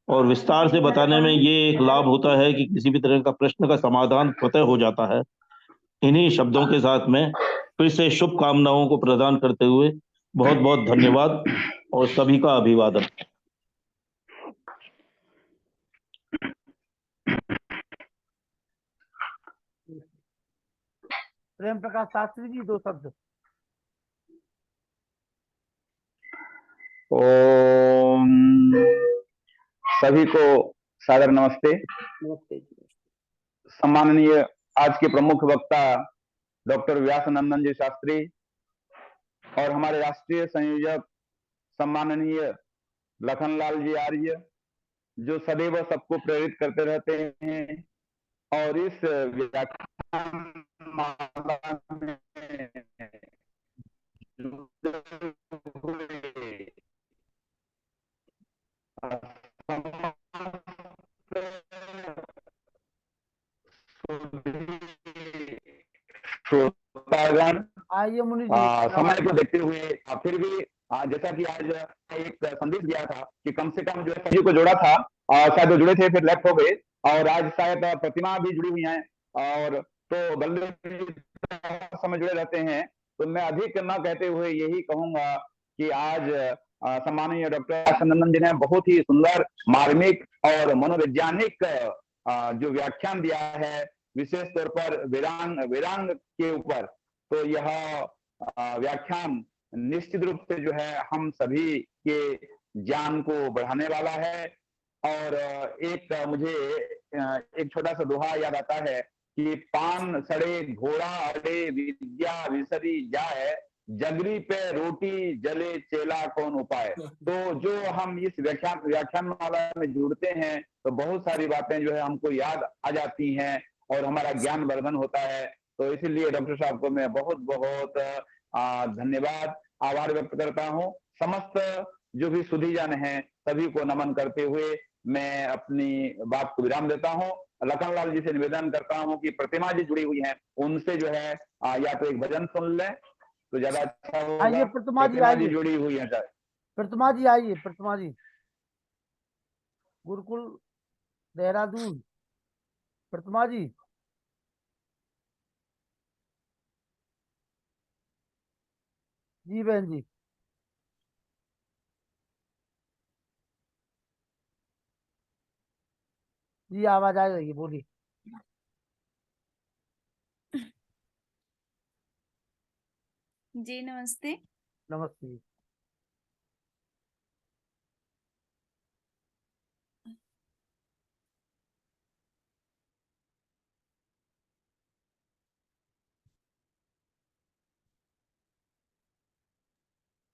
और विस्तार से बताने में ये एक लाभ होता है कि किसी भी तरह का प्रश्न का समाधान स्वतः हो जाता है। इन्हीं शब्दों के साथ में फिर से शुभकामनाओं को प्रदान करते हुए बहुत बहुत धन्यवाद और सभी का अभिवादन। प्रेम प्रकाश शास्त्री जी, 2 शब्द। ओम, सभी को सादर नमस्ते। नमस्ते। सम्माननीय आज के प्रमुख वक्ता डॉक्टर व्यासनंदन जी शास्त्री और हमारे राष्ट्रीय संयोजक सम्माननीय लखनलाल जी आर्य, जो सदैव सबको प्रेरित करते रहते हैं और इस व्याख्यान माला में जुड़े हुए श्रोतागण, आइए मुनि जी, समय को देखते हुए फिर भी जैसा कि आज एक संदेश दिया था कि कम से कम जो है सभी को जोड़ा था, शायद वो जुड़े थे फिर लेफ्ट हो गए, और आज शायद प्रतिमा भी जुड़ी हुई हैं, और तो बल्ले समय जुड़े रहते हैं। तो मैं अधिक न कहते हुए यही कहूंगा कि आज सम्माननीय डॉक्टर नंदन जी ने बहुत ही सुंदर मार्मिक और मनोवैज्ञानिक जो व्याख्यान दिया है, विशेष तौर पर वेदांग के ऊपर। तो यह व्याख्यान निश्चित रूप से जो है हम सभी के ज्ञान को बढ़ाने वाला है। और एक मुझे एक छोटा सा दोहा याद आता है कि पान सड़े घोड़ा अड़े विद्या विसरी जाए, जगरी पे रोटी जले चेला कौन उपाय। तो जो हम इस व्याख्यान माला में जुड़ते हैं तो बहुत सारी बातें जो है हमको याद आ जाती हैं और हमारा ज्ञान वर्धन होता है। तो इसीलिए डॉक्टर साहब को मैं बहुत बहुत धन्यवाद आभार व्यक्त करता हूँ। समस्त जो भी सुधीजन हैं सभी को नमन करते हुए मैं अपनी बात को विराम देता हूँ। लखनलाल जी से निवेदन करता हूँ कि प्रतिमा जी जुड़ी हुई हैं, उनसे जो है या तो एक भजन सुन लें तो ज्यादा अच्छा होगा। आइए प्रतिमा जी, जी आइए जुड़ी हुई है। प्रतिमा जी, आइए प्रतिमा जी, गुरुकुल देहरादून, प्रतिमा जी। जी बहन जी, जी आवाज आ रही है, बोलिए। जी नमस्ते। नमस्ते।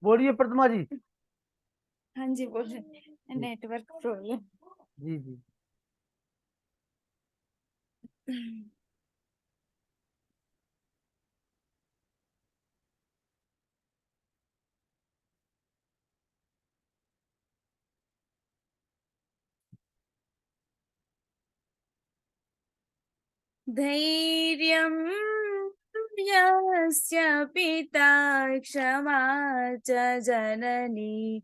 बोलिए प्रतिमा जी। हाँ जी बोलिए, नेटवर्क प्रॉब्लम। जी जी। धैर्यं यस्य पिता क्षमा च जननी,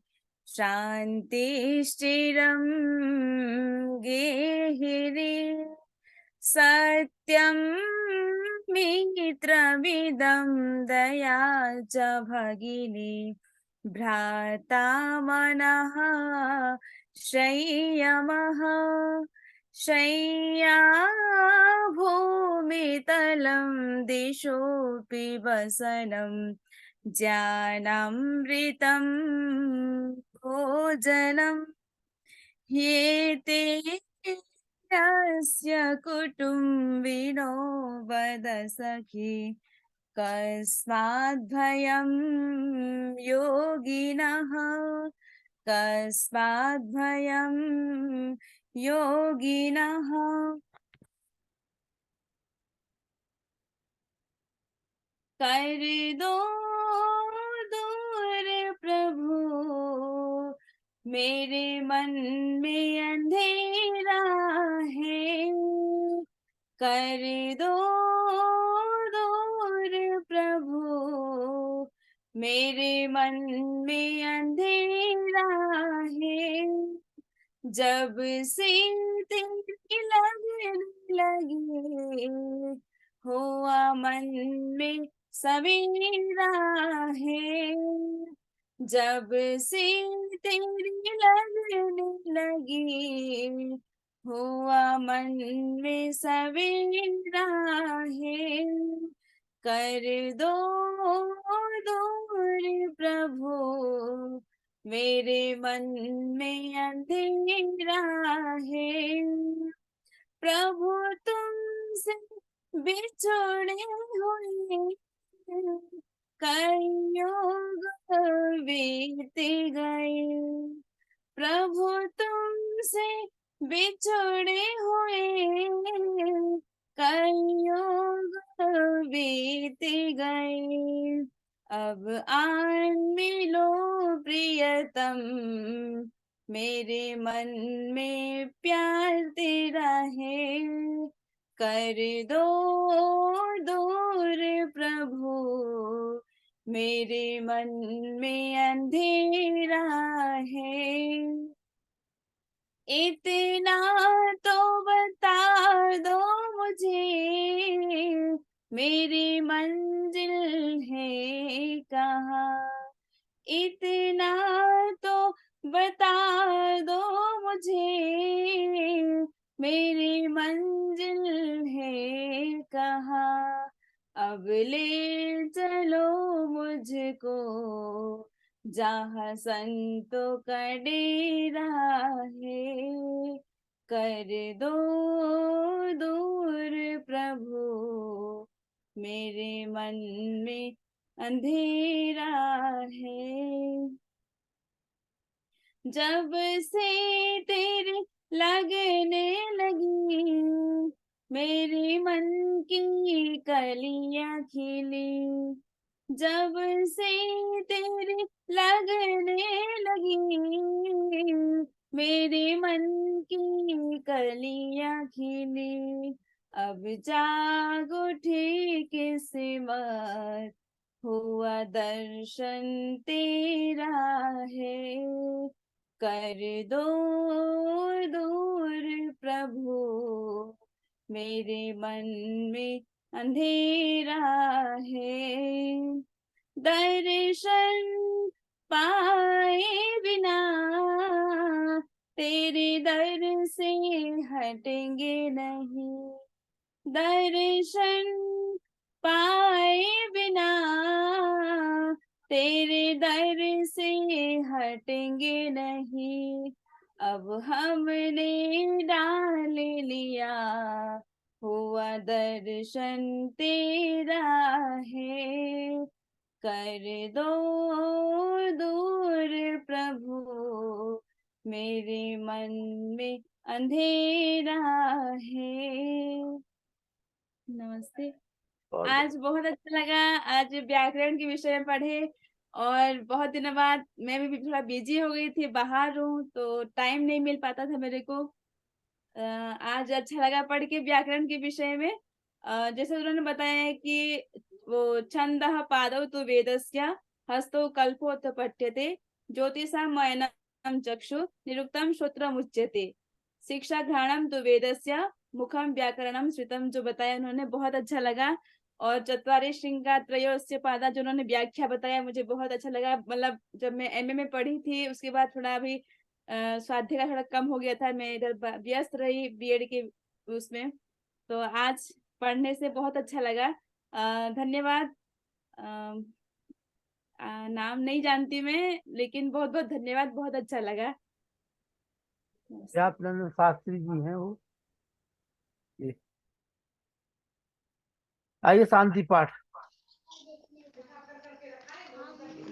शान्तिश्चिरं गेहिनी, सत्यं मित्रमिदं दया च भगिनी, भ्राता मनः संयमः, शय्या भूमितलं दिशोऽपि वसनं, ज्ञानामृतं भोजनं, ह्येते यस्य कुटुम्बिनो वद सखि, कस्माद्भयं योगिनः, कस्माद्भयं योगिनः। कर दो दूर प्रभु मेरे मन में अंधेरा है, कर दो दूर प्रभु मेरे मन में अंधेरा है, जब से तेरी लगने लगे हुआ मन में सवेरा है, जब से तेरी लगने लगी हुआ मन में सवेरा है, कर दो दूर प्रभु मेरे मन में अंधेरा है, प्रभु तुमसे बिछड़े हुए कई युग बीत गए, प्रभु तुमसे बिछड़े हुए कई युग बीत गए, अब आन मिलो प्रियतम मेरे मन में प्यार तेरा है, कर दो दूर प्रभु, मेरे मन में अंधेरा है। इतना तो बता दो मुझे, मेरी मंजिल है कहाँ। इतना तो बता दो मुझे, मेरी मंजिल है कहाँ। अब ले चलो मुझको जहाँ संतों का डेरा है। कर दो दूर प्रभु, मेरे मन में अंधेरा है। जब से तेरे लगने लगी, मेरे मन की कलियां खिली। जब से तेरे लगने लगी, मेरे मन की कलियां खिली। अब जाग उठी किस्मत, हुआ दर्शन तेरा है। कर दो दूर प्रभु, मेरे मन में अंधेरा है। दर्शन पाए बिना तेरे दर से हटेंगे नहीं। दर्शन पाए बिना तेरे दर से हटेंगे नहीं। अब हमने डाल लिया, हुआ दर्शन तेरा है। कर दो दूर प्रभु, मेरे मन में अंधेरा है। नमस्ते। आज बहुत अच्छा लगा, आज व्याकरण के विषय में पढ़े, और बहुत दिनों बाद मैं भी थोड़ा बिजी हो गई थी, बाहर हूँ तो टाइम नहीं मिल पाता था मेरे को। आज अच्छा लगा पढ़ के व्याकरण के विषय में। जैसे उन्होंने बताया है कि वो छंदः पादौ तु वेदस्य, हस्तौ कल्पोऽथ पठ्यते, ज्योतिषां मयनं चक्षु निरुक्तं श्रोत्रमुच्यते, शिक्षा घ्राणं तु वेदस्य, मुखम व्याकरणम श्रुतम, जो बताया उन्होंने बहुत अच्छा लगा। और चत्वारि श्रृंगा त्रयोस्य पादा, जो उन्होंने व्याख्या बताया, मुझे बहुत अच्छा लगा। मतलब जब मैं एमए में पढ़ी थी, उसके बाद थोड़ा अभी स्वाध्याय का थोड़ा कम हो गया था, मैं इधर व्यस्त रही बीएड के उसमें, तो आज पढ़ने से बहुत अच्छा लगा। धन्यवाद। नाम नहीं जानती मैं, लेकिन बहुत बहुत धन्यवाद, बहुत अच्छा लगा। व्यापनंद शास्त्री जी हैं वो। आइए शांति पाठ।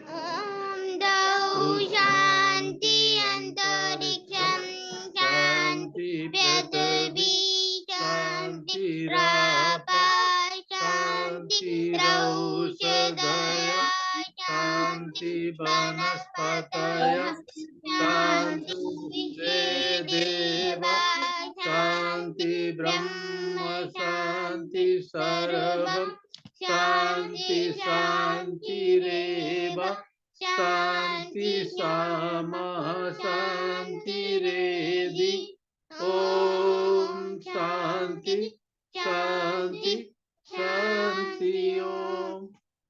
ओम द्यौः शान्ति अन्तरिक्षं शान्ति पृथिवी शान्तिरापः शान्तिरौषधयः शान्ति वनस्पतयः शान्ति देवः शान्ति ब्रह्म शान्ति सर्वम् शान्ति शान्तिरेव शान्ति सामा शान्तिरेधि। ओम शांति शांति शांति। ओम।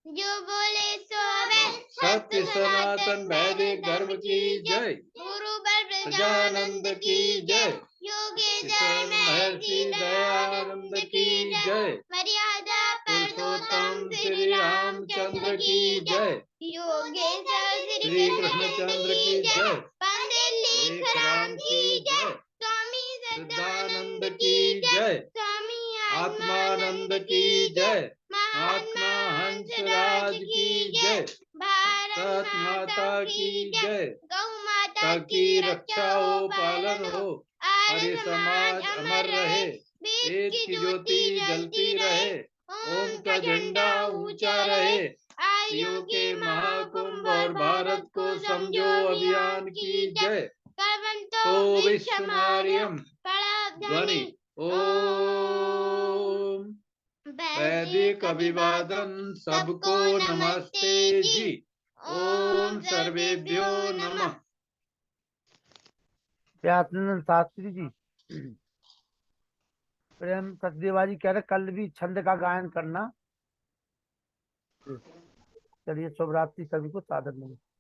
जो बोले सो हवे, सत्य सनातन वैदिक धर्म की जय। गुरु बर प्रजानंद की जय। योगेश्वर महर्षि दयानंद की जय। मर्यादा पुरुषोत्तम श्री रामचंद्र की जय। योगेश्वर श्री कृष्णचंद्र की जय। पंडित राम की जय। स्वामी सदानंद की जय। स्वामी आत्मानंद की जय। महात्मा हंसराज की जय। भारत माता की जय। गौ माता की रक्षा हो पालन हो, हरि समाज अमर रहे, वेद की ज्योति जलती रहे, ओम का झंडा ऊंचा रहे, आयु के महाकुंभ और भारत को समझो अभियान की जय। तो विश्व मारियम ध्वनि। ओम। वैदिक अभिवादन सबको नमस्ते जी। ओम सर्वेभ्यो नमः। प्यासनंदन शास्त्री जी, प्रेम सचदेवा जी कह रहे कल भी छंद का गायन करना। चलिए शुभ रात्रि, सभी को सादर नमस्कार।